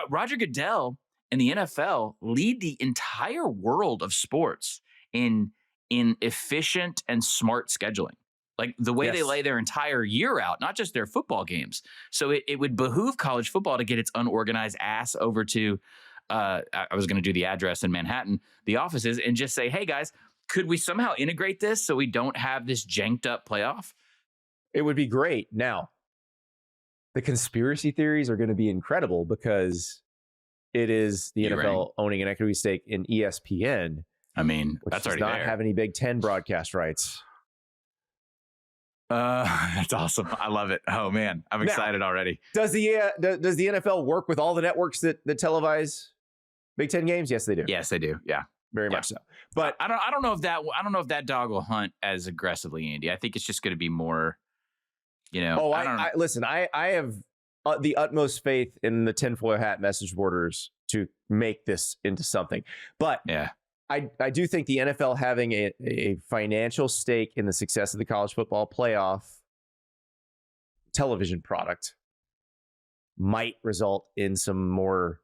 [SPEAKER 2] Roger Goodell and the NFL lead the entire world of sports in efficient and smart scheduling. Like, the way they lay their entire year out, not just their football games. So it would behoove college football to get its unorganized ass over to, I was going to do the address in Manhattan, the offices, and just say, hey guys, could we somehow integrate this so we don't have this janked up playoff?
[SPEAKER 1] It would be great. Now, the conspiracy theories are going to be incredible because it is the NFL owning an equity stake in ESPN.
[SPEAKER 2] I mean,
[SPEAKER 1] which
[SPEAKER 2] that's
[SPEAKER 1] does
[SPEAKER 2] already
[SPEAKER 1] not
[SPEAKER 2] there.
[SPEAKER 1] have any Big Ten broadcast rights.
[SPEAKER 2] That's awesome. I love it. Oh man, I'm excited already.
[SPEAKER 1] Does the NFL work with all the networks that televise Big Ten games? Yes, they do.
[SPEAKER 2] Yes, they do. Yeah,
[SPEAKER 1] very much so. But
[SPEAKER 2] I don't know if that dog will hunt as aggressively, Andy. I think it's just going to be more.
[SPEAKER 1] Listen, I have the utmost faith in the tinfoil hat message boarders to make this into something. But I do think the NFL having a financial stake in the success of the college football playoff television product might result in some more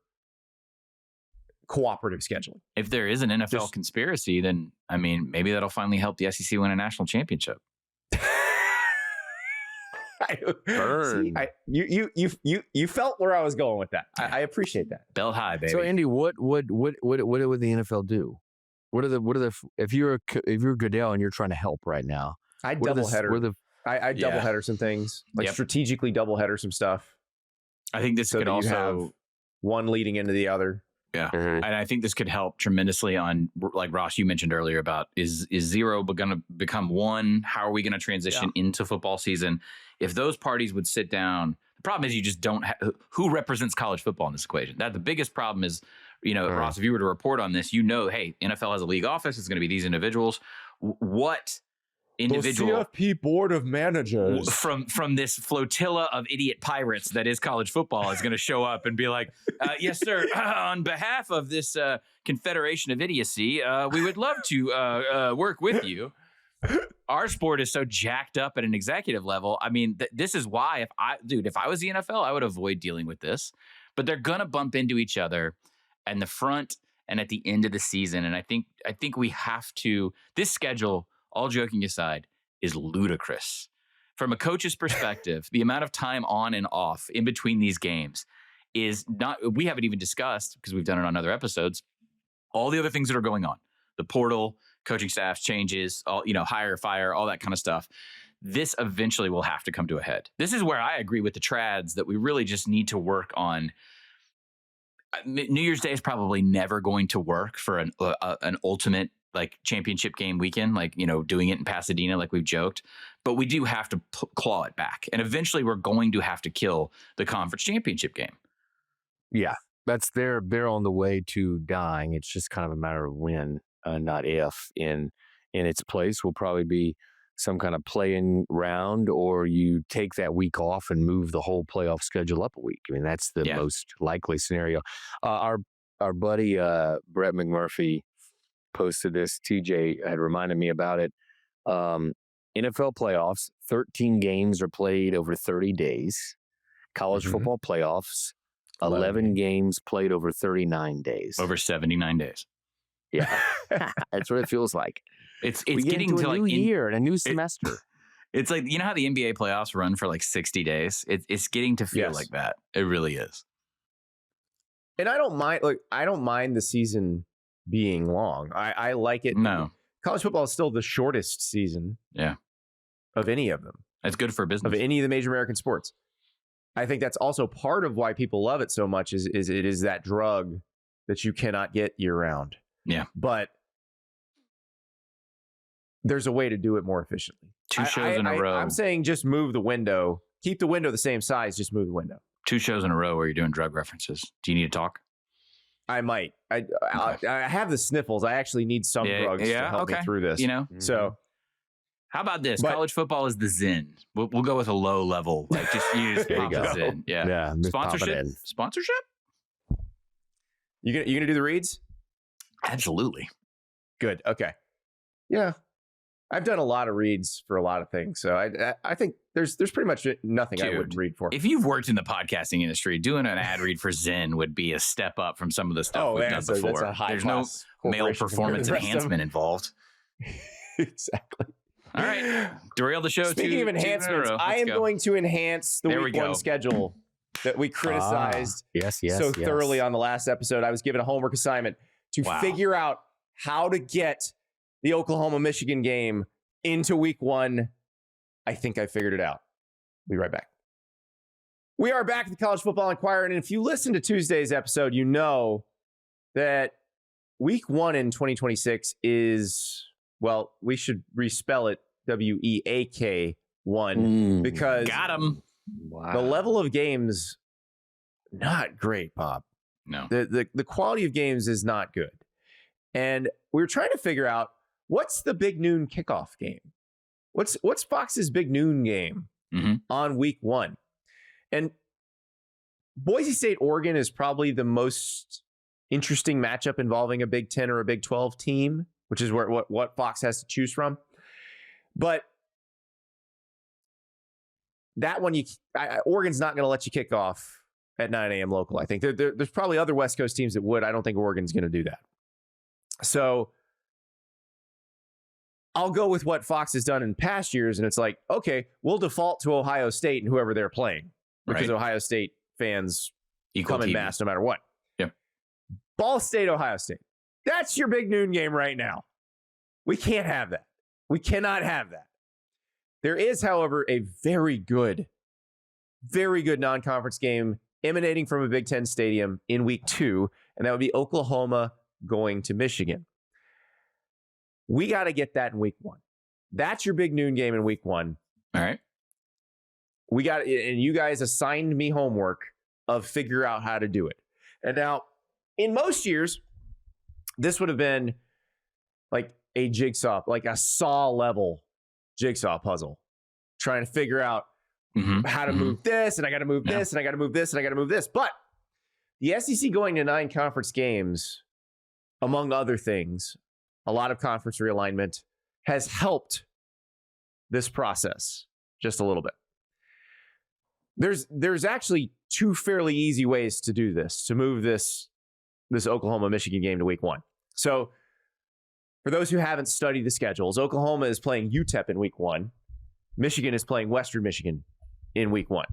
[SPEAKER 1] cooperative scheduling.
[SPEAKER 2] If there is an NFL conspiracy, then I mean, maybe that'll finally help the SEC win a national championship.
[SPEAKER 3] Burn.
[SPEAKER 1] You felt where I was going with that. I appreciate that.
[SPEAKER 2] Belt high, baby.
[SPEAKER 3] So Andy, what would the NFL do? What are the if you're Goodell and you're trying to help right now?
[SPEAKER 1] I doubleheader. I doubleheader some things, like strategically doubleheader some stuff.
[SPEAKER 2] I think this could also
[SPEAKER 1] have one leading into the other.
[SPEAKER 2] Yeah. Mm-hmm. And I think this could help tremendously on, like Ross, you mentioned earlier about is 0 going to become 1? How are we going to transition into football season? If those parties would sit down, the problem is you just don't have who represents college football in this equation. That the biggest problem is, Ross, if you were to report on this, hey, NFL has a league office. It's going to be these individuals. What individual
[SPEAKER 1] the CFP board of managers
[SPEAKER 2] from this flotilla of idiot pirates that is college football is going to show up and be like, yes, sir, on behalf of this confederation of idiocy, we would love to work with you. Our sport is so jacked up at an executive level. I mean, this is why if I was the NFL, I would avoid dealing with this, but they're going to bump into each other in the front and at the end of the season. And I think we have to, this schedule, all joking aside, is ludicrous. From a coach's perspective, the amount of time on and off in between these games is not, we haven't even discussed, because we've done it on other episodes, all the other things that are going on. The portal, coaching staff changes, all, hire, fire, all that kind of stuff. This eventually will have to come to a head. This is where I agree with the trads that we really just need to work on. New Year's Day is probably never going to work for an ultimate like championship game weekend, like, doing it in Pasadena, like we've joked, but we do have to claw it back. And eventually we're going to have to kill the conference championship game.
[SPEAKER 3] Yeah. They're on the way to dying. It's just kind of a matter of when, not if in in its place will probably be some kind of play-in round, or you take that week off and move the whole playoff schedule up a week. I mean, that's the most likely scenario. Our buddy Brett McMurphy posted this. TJ had reminded me about it. NFL playoffs, 13 games are played over 30 days. College football playoffs, 11 games played over 39 days.
[SPEAKER 2] Over 79 days.
[SPEAKER 3] Yeah, that's what it feels like.
[SPEAKER 2] It's getting to
[SPEAKER 3] a
[SPEAKER 2] like
[SPEAKER 3] new year and a new semester.
[SPEAKER 2] It's like, you know how the NBA playoffs run for like 60 days? It's getting to feel like that. It really is.
[SPEAKER 1] And I don't mind the season being long. I like it.
[SPEAKER 2] No.
[SPEAKER 1] College football is still the shortest season.
[SPEAKER 2] Yeah.
[SPEAKER 1] Of any of them.
[SPEAKER 2] It's good for business.
[SPEAKER 1] Of any of the major American sports. I think that's also part of why people love it so much is it is that drug that you cannot get year round.
[SPEAKER 2] Yeah.
[SPEAKER 1] But there's a way to do it more efficiently.
[SPEAKER 2] 2 shows in a row.
[SPEAKER 1] I'm saying just move the window. Keep the window the same size. Just move the window.
[SPEAKER 2] 2 shows in a row where you're doing drug references. Do you need to talk?
[SPEAKER 1] I might. I have the sniffles. I actually need some drugs to help me through this.
[SPEAKER 2] You know?
[SPEAKER 1] So
[SPEAKER 2] how about this? College football is the Zen. We'll go with a low level. Like just use pop the Zen. Yeah. Sponsorship?
[SPEAKER 1] You gonna do the reads?
[SPEAKER 2] Absolutely.
[SPEAKER 1] Good. Okay. Yeah. I've done a lot of reads for a lot of things. So I think there's pretty much nothing I wouldn't read for.
[SPEAKER 2] If you've worked in the podcasting industry, doing an ad read for Zen would be a step up from some of the stuff we've done before. There's no male performance enhancement involved.
[SPEAKER 1] Exactly.
[SPEAKER 2] All right. Derail the show.
[SPEAKER 1] Speaking of enhancements, I am going to enhance the week 1 schedule that we criticized thoroughly on the last episode. I was given a homework assignment to figure out how to get the Oklahoma-Michigan game into week 1. I think I figured it out. Be right back. We are back at the College Football Enquirer, and if you listen to Tuesday's episode, you know that week 1 in 2026 is, well, we should respell it WEAK 1 because
[SPEAKER 2] got him.
[SPEAKER 1] The level of games, not great, Bob.
[SPEAKER 2] No.
[SPEAKER 1] The quality of games is not good. And we were trying to figure out what's the big noon kickoff game? What's Fox's big noon game on week 1? And Boise State, Oregon is probably the most interesting matchup involving a Big 10 or a Big 12 team, which is what Fox has to choose from. But that one, Oregon's not going to let you kick off at 9 a.m. local. I think there's probably other West Coast teams that would. I don't think Oregon's going to do that. So I'll go with what Fox has done in past years, and it's like, okay, we'll default to Ohio State and whoever they're playing because Ohio State fans come in mass no matter what.
[SPEAKER 2] Yep.
[SPEAKER 1] Ball State, Ohio State. That's your big noon game right now. We can't have that. We cannot have that. There is, however, a very good non-conference game emanating from a Big Ten stadium in week 2, and that would be Oklahoma going to Michigan. We got to get that in week 1. That's your big noon game in week 1.
[SPEAKER 2] All right.
[SPEAKER 1] We got, and you guys assigned me homework of figure out how to do it. And now, in most years, this would have been like a jigsaw, like a saw level jigsaw puzzle, trying to figure out how to move this, and I got to move this, and I got to move this, and I got to move this. But the SEC going to 9 conference games, among other things, a lot of conference realignment has helped this process just a little bit. There's actually 2 fairly easy ways to do this, to move this Oklahoma-Michigan game to week 1. So for those who haven't studied the schedules, Oklahoma is playing UTEP in week 1. Michigan is playing Western Michigan in week 1.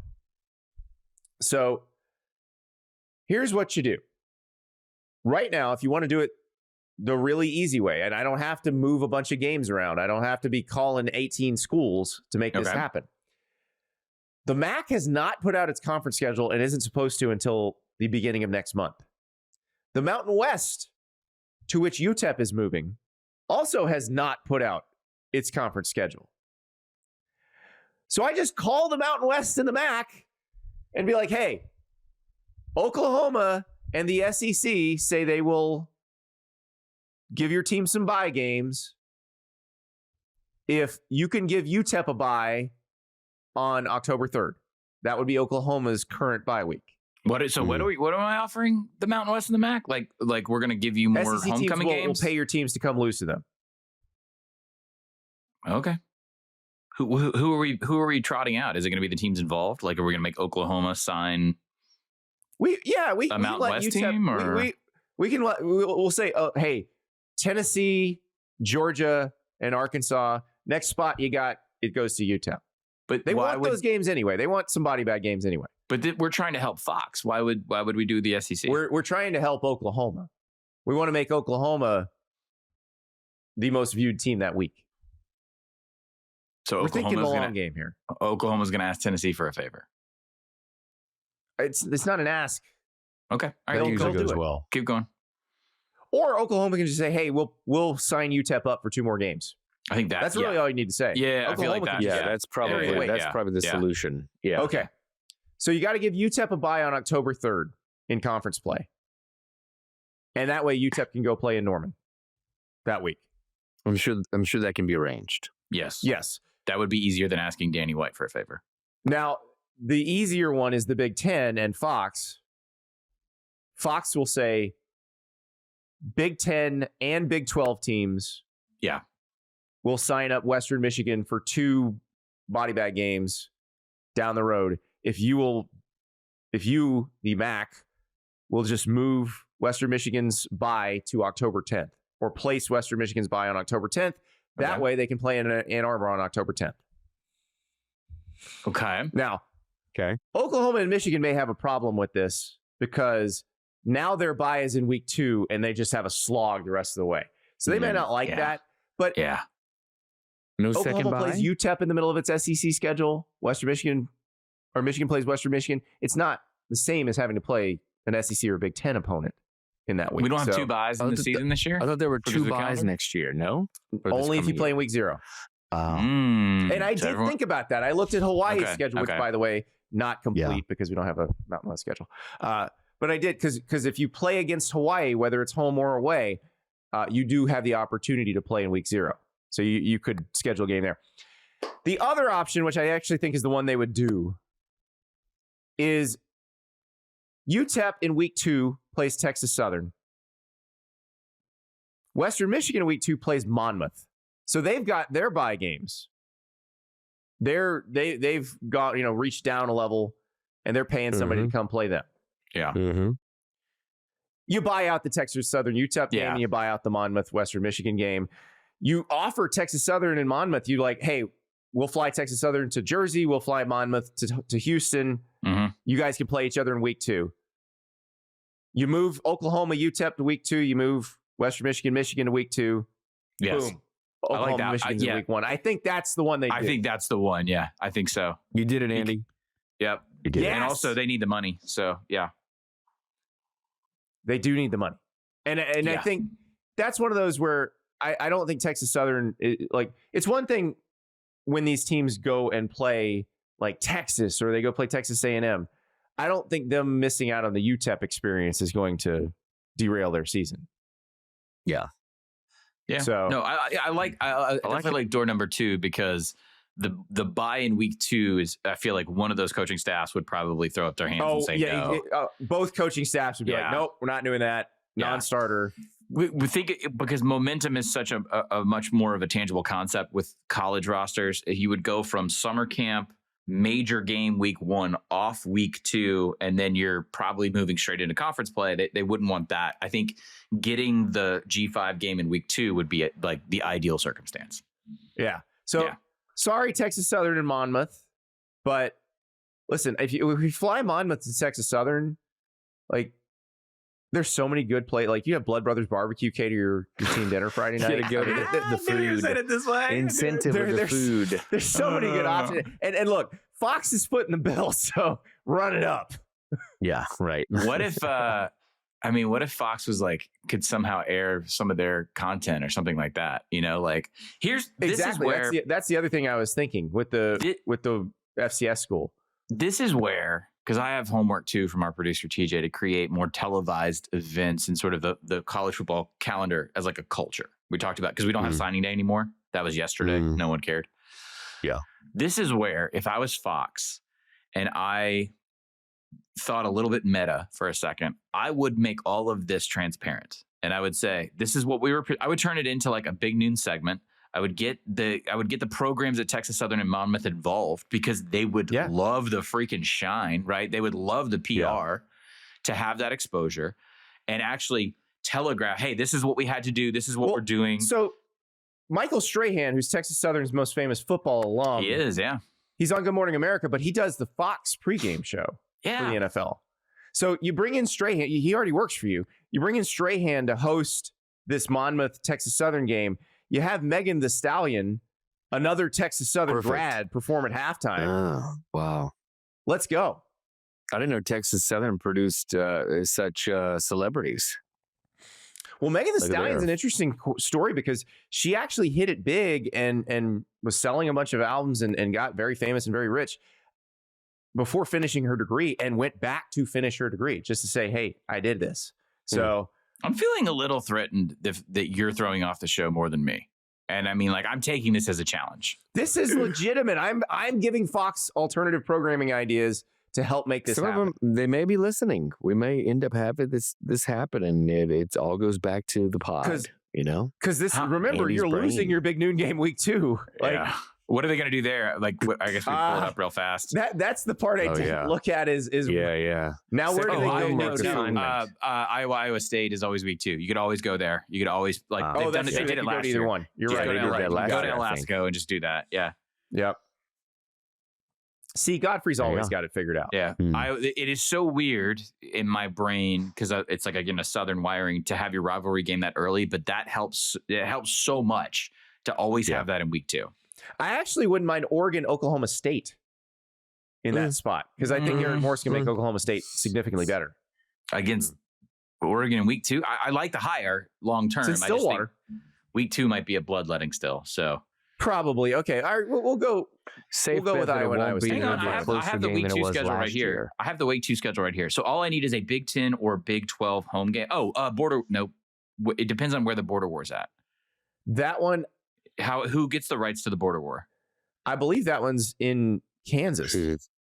[SPEAKER 1] So here's what you do. Right now, if you want to do it the really easy way, and I don't have to move a bunch of games around. I don't have to be calling 18 schools to make this happen. The MAC has not put out its conference schedule and isn't supposed to until the beginning of next month. The Mountain West, to which UTEP is moving, also has not put out its conference schedule. So I just call the Mountain West and the MAC and be like, hey, Oklahoma and the SEC say they will give your team some bye games. if you can give UTEP a bye on October 3rd, that would be Oklahoma's current bye week.
[SPEAKER 2] What am I offering the Mountain West and the MAC? Like we're going to give you more
[SPEAKER 1] SEC
[SPEAKER 2] homecoming
[SPEAKER 1] teams
[SPEAKER 2] games?
[SPEAKER 1] will pay your teams to come loose to them.
[SPEAKER 2] Okay. Who are we trotting out? Is it going to be the teams involved? Like, are we going to make Oklahoma sign a Mountain West team? Or?
[SPEAKER 1] We'll say, oh, hey, Tennessee, Georgia, and Arkansas. Next spot you got, it goes to UTEP. But they want those games anyway. They want some body bag games anyway.
[SPEAKER 2] But we're trying to help Fox. Why would we do the SEC?
[SPEAKER 1] We're trying to help Oklahoma. We want to make Oklahoma the most viewed team that week.
[SPEAKER 2] So
[SPEAKER 1] we're thinking the long game here.
[SPEAKER 2] Oklahoma's going to ask Tennessee for a favor.
[SPEAKER 1] It's not an ask.
[SPEAKER 2] Okay, all
[SPEAKER 3] right. That usually goes
[SPEAKER 1] do it.
[SPEAKER 3] Well.
[SPEAKER 2] Keep going.
[SPEAKER 1] Or Oklahoma can just say, "Hey, we'll sign UTEP up for 2 more games."
[SPEAKER 2] I think
[SPEAKER 1] that's really all you need to say.
[SPEAKER 2] Yeah, Oklahoma, I feel like that.
[SPEAKER 3] Yeah, that's probably the solution. Yeah.
[SPEAKER 1] Okay. So you got to give UTEP a bye on October 3rd in conference play, and that way UTEP can go play in Norman that week.
[SPEAKER 3] I'm sure that can be arranged.
[SPEAKER 1] Yes.
[SPEAKER 2] That would be easier than asking Danny White for a favor.
[SPEAKER 1] Now, the easier one is the Big Ten and Fox. Fox will say Big Ten and Big 12 teams.
[SPEAKER 2] Yeah.
[SPEAKER 1] Will sign up Western Michigan for 2 body bag games down the road. If you, the MAC, will just move Western Michigan's bye to October 10th or place Western Michigan's bye on October 10th. That way they can play in Ann Arbor on October 10th.
[SPEAKER 2] Okay.
[SPEAKER 1] Now, Oklahoma and Michigan may have a problem with this because now their bye is in week 2 and they just have a slog the rest of the way. So they may not like that. But
[SPEAKER 3] no
[SPEAKER 1] Oklahoma
[SPEAKER 3] second bye.
[SPEAKER 1] plays UTEP in the middle of its SEC schedule. Michigan plays Western Michigan. It's not the same as having to play an SEC or Big Ten opponent in that week.
[SPEAKER 2] We don't have 2 buys in the season this year?
[SPEAKER 3] I thought there were 2 buys next year, no?
[SPEAKER 1] Only if you play in week 0. And I did think about that. I looked at Hawaii's schedule, which, by the way, not complete because we don't have a Mountain West schedule. But I did because if you play against Hawaii, whether it's home or away, you do have the opportunity to play in week 0. So you could schedule a game there. The other option, which I actually think is the one they would do, is UTEP in week 2 plays Texas Southern. Western Michigan in week 2 plays Monmouth. So they've got their bye games. They've got, reached down a level and they're paying somebody to come play them.
[SPEAKER 2] Yeah.
[SPEAKER 3] Mm-hmm.
[SPEAKER 1] You buy out the Texas Southern UTEP game and you buy out the Monmouth Western Michigan game. You offer Texas Southern and Monmouth, you like, hey, we'll fly Texas Southern to Jersey. We'll fly Monmouth to Houston. Mm-hmm. You guys can play each other in week 2. You move Oklahoma, UTEP to week 2. You move Western Michigan to week 2.
[SPEAKER 2] Yes.
[SPEAKER 1] Boom. Oklahoma,
[SPEAKER 2] like that.
[SPEAKER 1] Michigan's in week 1. I think that's the one they do.
[SPEAKER 2] I think that's the one. Yeah, I think so.
[SPEAKER 3] You did it, Andy.
[SPEAKER 2] Yep.
[SPEAKER 3] You did
[SPEAKER 2] it. And also they need the money. So, yeah.
[SPEAKER 1] They do need the money. And I think that's one of those where I don't think Texas Southern, it's one thing when these teams go and play like Texas or they go play Texas A&M. I don't think them missing out on the UTEP experience is going to derail their season.
[SPEAKER 3] Yeah.
[SPEAKER 2] Yeah.
[SPEAKER 1] So
[SPEAKER 2] no, I definitely like door number 2 because the buy in week 2 is, I feel like one of those coaching staffs would probably throw up their hands and say no.
[SPEAKER 1] Both coaching staffs would be like, nope, we're not doing that. Non-starter.
[SPEAKER 2] We think because momentum is such a much more of a tangible concept with college rosters. You would go from summer camp, major game week 1, off week 2, and then you're probably moving straight into conference play. They wouldn't want that. I think getting the G5 game in week 2 would be like the ideal circumstance.
[SPEAKER 1] Yeah. So sorry, Texas Southern and Monmouth, but listen, if you fly Monmouth to Texas Southern, there's so many good play. Like you have Blood Brothers Barbecue cater your team dinner Friday night.
[SPEAKER 3] You gotta go to the food.
[SPEAKER 2] You said it this way.
[SPEAKER 3] Incentive of the food.
[SPEAKER 1] There's so many good options. And look, Fox is footing the bill, so run it up.
[SPEAKER 3] Yeah, right.
[SPEAKER 2] What if Fox was could somehow air some of their content or something like that? This is where
[SPEAKER 1] that's the other thing I was thinking with the FCS school.
[SPEAKER 2] This is where, because I have homework too from our producer TJ to create more televised events and sort of the college football calendar as like a culture. We talked about because we don't have signing day anymore. That was yesterday. No one cared.
[SPEAKER 3] Yeah.
[SPEAKER 2] This is where, if I was Fox and I thought a little bit meta for a second, I would make all of this transparent. And I would say, this is what I would turn it into like a big noon segment. I would get the programs at Texas Southern and Monmouth involved because they would love the freaking shine, right? They would love the PR to have that exposure and actually telegraph, hey, this is what we had to do. This is what we're doing.
[SPEAKER 1] So Michael Strahan, who's Texas Southern's most famous football alum.
[SPEAKER 2] He is, yeah.
[SPEAKER 1] He's on Good Morning America, but he does the Fox pregame show for the NFL. So you bring in Strahan. He already works for you. You bring in Strahan to host this Monmouth Texas Southern game. You have Megan Thee Stallion, another Texas Southern grad, perform at halftime.
[SPEAKER 3] Oh, wow.
[SPEAKER 1] Let's go.
[SPEAKER 3] I didn't know Texas Southern produced such celebrities.
[SPEAKER 1] Well, Megan Thee Stallion's an interesting story because she actually hit it big and was selling a bunch of albums and got very famous and very rich before finishing her degree and went back to finish her degree just to say, hey, I did this. So
[SPEAKER 2] I'm feeling a little threatened that you're throwing off the show more than me. And I mean, like, I'm taking this as a challenge.
[SPEAKER 1] This is legitimate. I'm giving Fox alternative programming ideas to help make this happen.
[SPEAKER 3] Some of them, they may be listening. We may end up having this happen, and it all goes back to the pod, you know?
[SPEAKER 1] Because remember,
[SPEAKER 3] Andy's
[SPEAKER 1] you're losing your big noon game week 2. Like,
[SPEAKER 2] what are they going to do there? Like, I guess we pull it up real fast.
[SPEAKER 1] That's the part I didn't look at is now where do they go to?
[SPEAKER 2] Iowa State is always week 2. You could always go there. You could always they did it last year.
[SPEAKER 1] One. You're
[SPEAKER 2] just
[SPEAKER 1] right.
[SPEAKER 2] Go to Alaska and just do that. Yeah.
[SPEAKER 1] Yep. See, Godfrey's always got it figured out.
[SPEAKER 2] Yeah. It is so weird in my brain because it's like, again, a Southern wiring to have your rivalry game that early, but that helps. It helps so much to always have that in week 2.
[SPEAKER 1] I actually wouldn't mind Oregon, Oklahoma State in that spot because I think Aaron Morse can make Oklahoma State significantly better.
[SPEAKER 2] Against Oregon in week 2, I like the higher long term.
[SPEAKER 1] It's Stillwater.
[SPEAKER 2] Week 2 might be a bloodletting still. So
[SPEAKER 1] probably. Okay. All right. We'll go. We'll go with Iowa and Iowa State.
[SPEAKER 2] Hang on. I have the week 2 schedule right here. I have the week 2 schedule right here. So all I need is a Big 10 or Big 12 home game. Border. No, it depends on where the border war's at.
[SPEAKER 1] That one.
[SPEAKER 2] Who gets the rights to the border war?
[SPEAKER 1] I believe that one's in Kansas.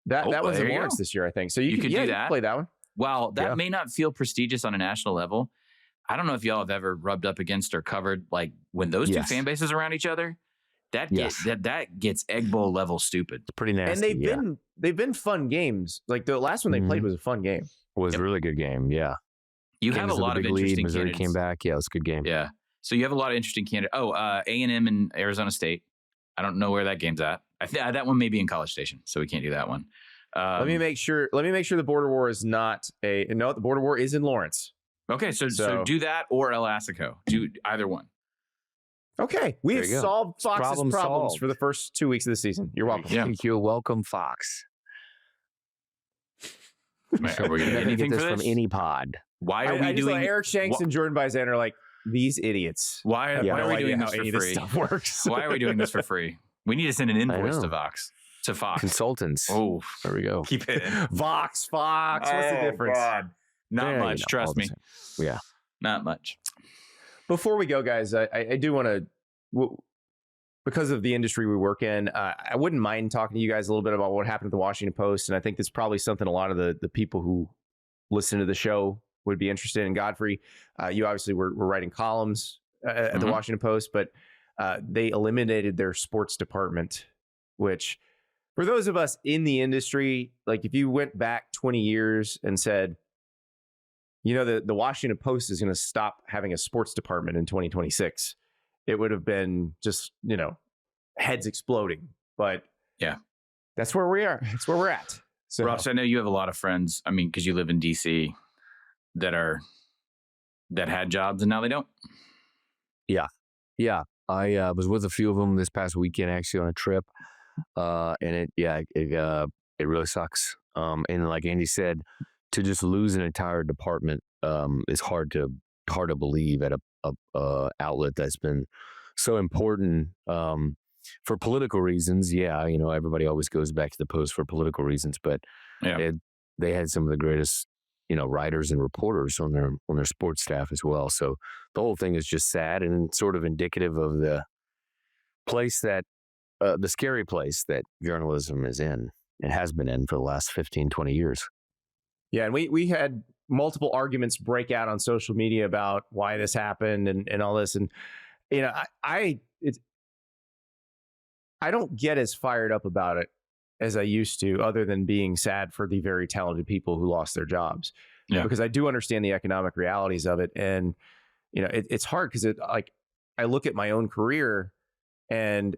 [SPEAKER 1] That one's in Lawrence this year, I think. So you could do that. You can play that one.
[SPEAKER 2] While that may not feel prestigious on a national level, I don't know if y'all have ever rubbed up against or covered like when those two fan bases are around each other. That gets Egg Bowl level stupid.
[SPEAKER 3] It's pretty nasty.
[SPEAKER 1] And they've been fun games. Like the last one they played was a fun game.
[SPEAKER 3] It was a really good game. Yeah.
[SPEAKER 2] You have a lot of interesting
[SPEAKER 3] Missouri
[SPEAKER 2] candidates.
[SPEAKER 3] Came back. Yeah, it was a good game.
[SPEAKER 2] Yeah. So you have a lot of interesting candidates. A&M and Arizona State. I don't know where that game's at. That one may be in College Station, so we can't do that one.
[SPEAKER 1] Let me make sure the border war is not the border war is in Lawrence.
[SPEAKER 2] Okay, so do that or El Assico. Do either one.
[SPEAKER 1] Okay, we have solved Fox's problems for the first 2 weeks of the season. You're welcome.
[SPEAKER 3] Yeah. You're welcome, Fox.
[SPEAKER 2] Are we going to get anything
[SPEAKER 3] get this
[SPEAKER 2] for this?
[SPEAKER 3] From any pod?
[SPEAKER 2] Why are we doing?
[SPEAKER 1] Eric Shanks and Jordan Bizan are like, these idiots.
[SPEAKER 2] Why are we doing this for free?
[SPEAKER 1] This stuff works.
[SPEAKER 2] Why are we doing this for free? We need to send an invoice to Fox.
[SPEAKER 3] Consultants.
[SPEAKER 2] Oh,
[SPEAKER 3] there we go.
[SPEAKER 2] Keep it in.
[SPEAKER 1] Fox. What's the difference?
[SPEAKER 2] God. Not much. Trust me.
[SPEAKER 3] Yeah.
[SPEAKER 2] Not much.
[SPEAKER 1] Before we go, guys, I do want to, because of the industry we work in, I wouldn't mind talking to you guys a little bit about what happened at the Washington Post. And I think that's probably something a lot of the people who listen to the show would be interested in. Godfrey, you obviously were writing columns at the Washington Post, but they eliminated their sports department, which for those of us in the industry, like if you went back 20 years and said, the Washington Post is going to stop having a sports department in 2026, it would have been just, heads exploding. But
[SPEAKER 2] yeah,
[SPEAKER 1] that's where we are. That's where we're at. So,
[SPEAKER 2] Ross, I know you have a lot of friends. I mean, because you live in DC that had jobs and now they don't.
[SPEAKER 3] Yeah. I was with a few of them this past weekend, actually on a trip. And it really sucks. And like Andy said, to just lose an entire department is hard to believe at a outlet that's been so important for political reasons. Yeah, everybody always goes back to the Post for political reasons, but they had some of the greatest writers and reporters on their sports staff as well. So the whole thing is just sad and sort of indicative of place that, the scary place that journalism is in. It has been in for the last 15, 20 years.
[SPEAKER 1] Yeah, and we had multiple arguments break out on social media about why this happened and all this. And, I don't get as fired up about it as I used to, other than being sad for the very talented people who lost their jobs. Yeah. Because I do understand the economic realities of it. And, it's hard because I look at my own career and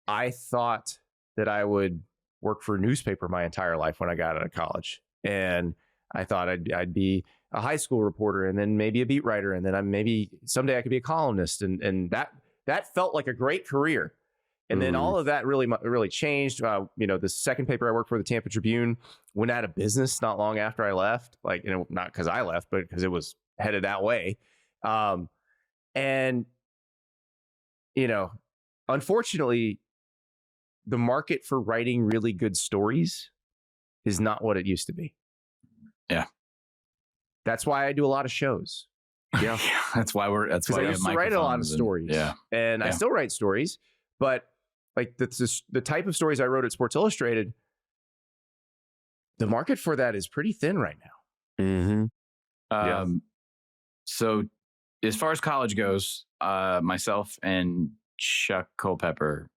[SPEAKER 1] I thought that I would work for a newspaper my entire life when I got out of college. And I thought I'd be a high school reporter and then maybe a beat writer. And then maybe someday I could be a columnist. And that felt like a great career. And then all of that really changed. The second paper I worked for, the Tampa Tribune, went out of business not long after I left. Not because I left, but because it was headed that way. Unfortunately, the market for writing really good stories is not what it used to be.
[SPEAKER 2] Yeah.
[SPEAKER 1] That's why I do a lot of shows.
[SPEAKER 2] Yeah. That's why I
[SPEAKER 1] used to write a lot of stories.
[SPEAKER 2] Yeah.
[SPEAKER 1] And I still write stories, but the type of stories I wrote at Sports Illustrated, the market for that is pretty thin right now.
[SPEAKER 3] Mm-hmm.
[SPEAKER 2] So as far as college goes, myself and Chuck Culpepper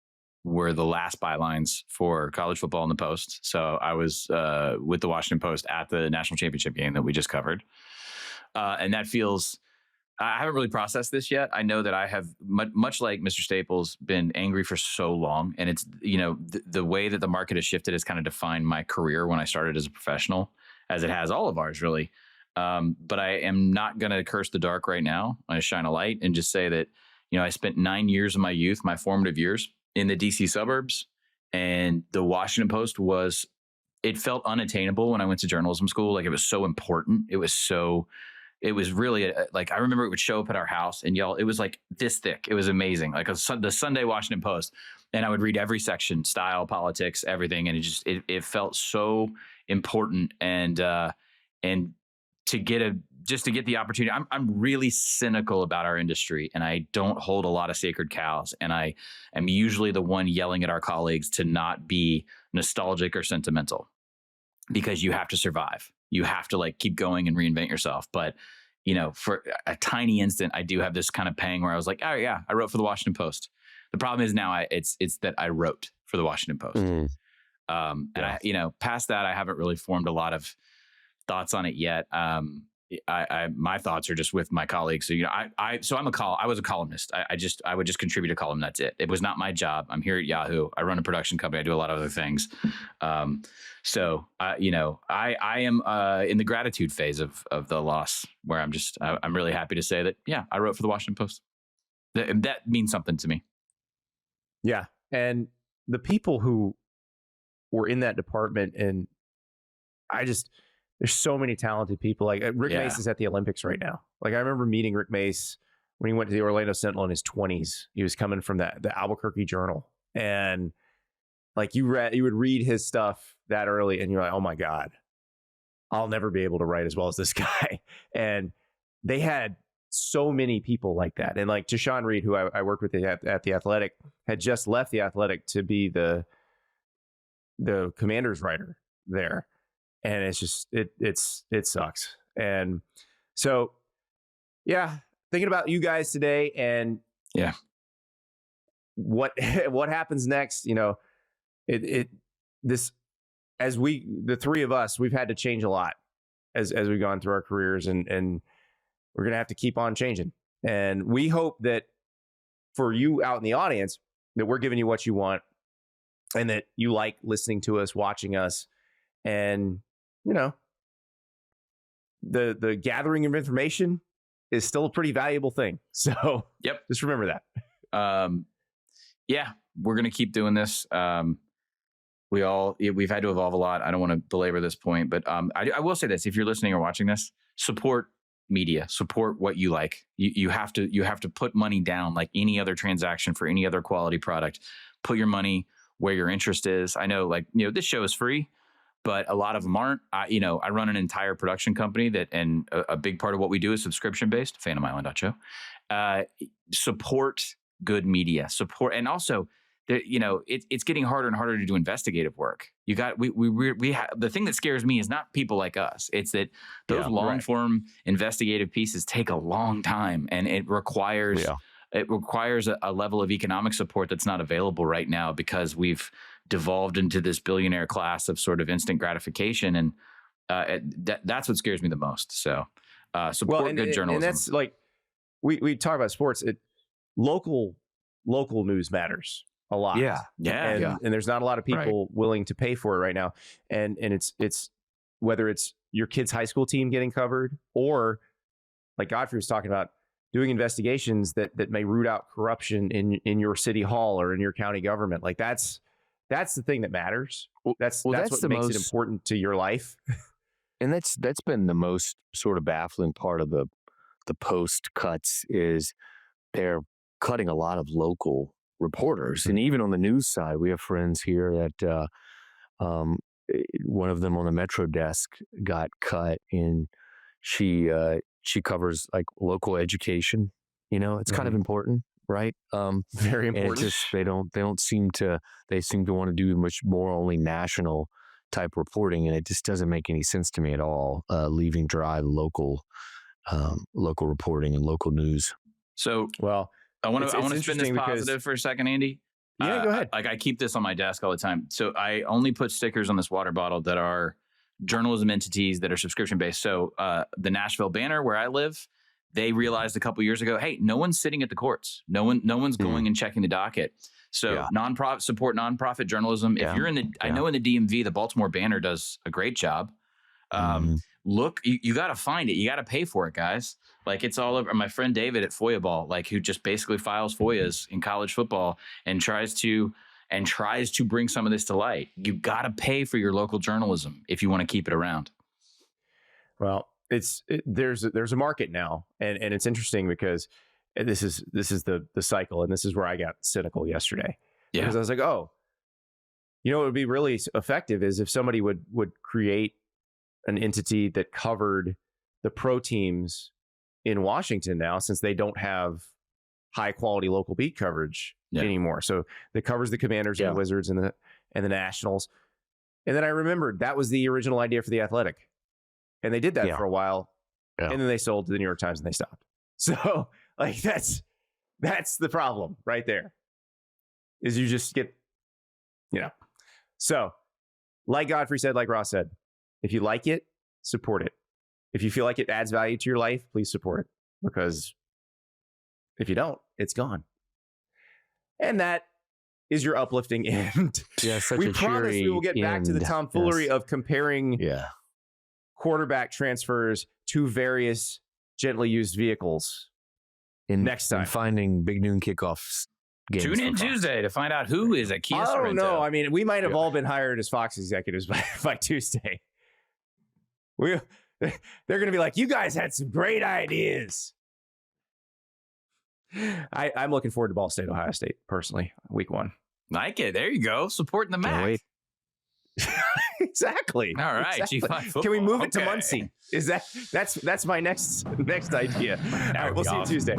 [SPEAKER 2] were the last bylines for college football in the Post. So I was with the Washington Post at the national championship game that we just covered. And that feels, I haven't really processed this yet. I know that I have, much like Mr. Staples, been angry for so long. And it's, the way that the market has shifted has kind of defined my career when I started as a professional, as it has all of ours, really. But I am not going to curse the dark right now. I shine a light and just say that, I spent 9 years of my youth, my formative years, in the DC suburbs, and the Washington Post it felt unattainable when I went to journalism school. Like, it was so important. It was really I remember it would show up at our house and it was like this thick. It was amazing. Like the Sunday Washington Post. And I would read every section, style, politics, everything. And it felt so important. And to get the opportunity, I'm really cynical about our industry, and I don't hold a lot of sacred cows. And I am usually the one yelling at our colleagues to not be nostalgic or sentimental, because you have to survive. You have to keep going and reinvent yourself. But, for a tiny instant, I do have this kind of pang where I was like, oh yeah, I wrote for the Washington Post. The problem is now it's that I wrote for the Washington Post. And past that, I haven't really formed a lot of thoughts on it yet. My thoughts are just with my colleagues. So, I was a columnist. I would just contribute a column. That's it. It was not my job. I'm here at Yahoo. I run a production company. I do a lot of other things. So I am in the gratitude phase of the loss, where I'm really happy to say that, yeah, I wrote for the Washington Post. That means something to me.
[SPEAKER 1] Yeah. And the people who were in that department, and there's so many talented people. Like Rick Mace is at the Olympics right now. Like, I remember meeting Rick Mace when he went to the Orlando Sentinel in his 20s. He was coming from the Albuquerque Journal, and you would read his stuff that early, and you're like, oh my God, I'll never be able to write as well as this guy. And they had so many people like that. And Tashawn Reed, who I worked with at the Athletic, had just left the Athletic to be the Commanders writer there. And it's just, it sucks. And so, yeah, thinking about you guys today, and what happens next, the three of us, we've had to change a lot as we've gone through our careers, and we're going to have to keep on changing. And we hope that for you out in the audience, that we're giving you what you want, and that you like listening to us, watching us, and the gathering of information is still a pretty valuable thing. So just remember that.
[SPEAKER 2] We're going to keep doing this. We've had to evolve a lot. I don't want to belabor this point, but I will say this: if you're listening or watching this, support media, support what you like. You have to put money down, like any other transaction for any other quality product. Put your money where your interest is. I know, this show is free, but a lot of them aren't. I run an entire production company and a big part of what we do is subscription based. Phantomisland.show. Support good media support. And also, it's getting harder and harder to do investigative work. We have the thing that scares me is not people like us. It's that those long form investigative pieces take a long time, and it requires a level of economic support that's not available right now because we've devolved into this billionaire class of sort of instant gratification, and that's what scares me the most. So support good journalism.
[SPEAKER 1] And that's like we talk about sports. Local news matters a lot. And there's not a lot of people willing to pay for it right now. And it's whether it's your kid's high school team getting covered, or like Godfrey was talking about, doing investigations that may root out corruption in your city hall or in your county government. Like that's the thing that matters. That's what makes it important to your life.
[SPEAKER 3] And that's been the most sort of baffling part of the Post cuts is they're cutting a lot of local reporters. And even on the news side, we have friends here that one of them on the Metro desk got cut, and she covers like local education. It's kind of important, right?
[SPEAKER 1] Very important.
[SPEAKER 3] And it's just they seem to want to do much more only national type reporting, and it just doesn't make any sense to me at all. Leaving dry local reporting and local news.
[SPEAKER 2] So, well, I want to spin this positive for a second, Andy.
[SPEAKER 1] Yeah, go ahead.
[SPEAKER 2] I keep this on my desk all the time. So I only put stickers on this water bottle that are journalism entities that are subscription based. So the Nashville Banner, where I live, they realized a couple years ago, hey, no one's sitting at the courts. No one's going and checking the docket. So support nonprofit journalism. If you're I know in the DMV, the Baltimore Banner does a great job. Look, you got to find it. You got to pay for it, guys. Like, it's all over. My friend David at Foya Ball, like, who just basically files Foyas in college football and tries to bring some of this to light. You got to pay for your local journalism if you want to keep it around.
[SPEAKER 1] Well, there's a market now, and it's interesting because this is the cycle, and this is where I got cynical yesterday.
[SPEAKER 2] Yeah.
[SPEAKER 1] Because I was like, what would be really effective is if somebody would create an entity that covered the pro teams in Washington now, since they don't have high quality local beat coverage anymore. So that covers the Commanders and the Wizards and the Nationals. And then I remembered that was the original idea for The Athletic. And they did that for a while. Yeah. And then they sold to the New York Times and they stopped. So like that's the problem right there. Is you just get, So like Godfrey said, like Ross said, if you like it, support it. If you feel like it adds value to your life, please support it. Because if you don't, it's gone. And that is your uplifting end.
[SPEAKER 3] Yeah,
[SPEAKER 1] we promise we will get back to the tomfoolery of comparing quarterback transfers to various gently used vehicles next time.
[SPEAKER 3] And finding Big Noon Kickoffs games.
[SPEAKER 2] Tune in Tuesday to find out who is at Kia Sorrento.
[SPEAKER 1] No, I mean, we might have all been hired as Fox executives by Tuesday. They're going to be like, you guys had some great ideas. I'm looking forward to Ball State, Ohio State, personally, week 1.
[SPEAKER 2] Like it. There you go. Supporting the MAC.
[SPEAKER 1] Exactly.
[SPEAKER 2] All right.
[SPEAKER 1] Exactly.
[SPEAKER 2] G5 football.
[SPEAKER 1] Can we move it to Muncie? That's my next idea. All right, we'll see you Tuesday.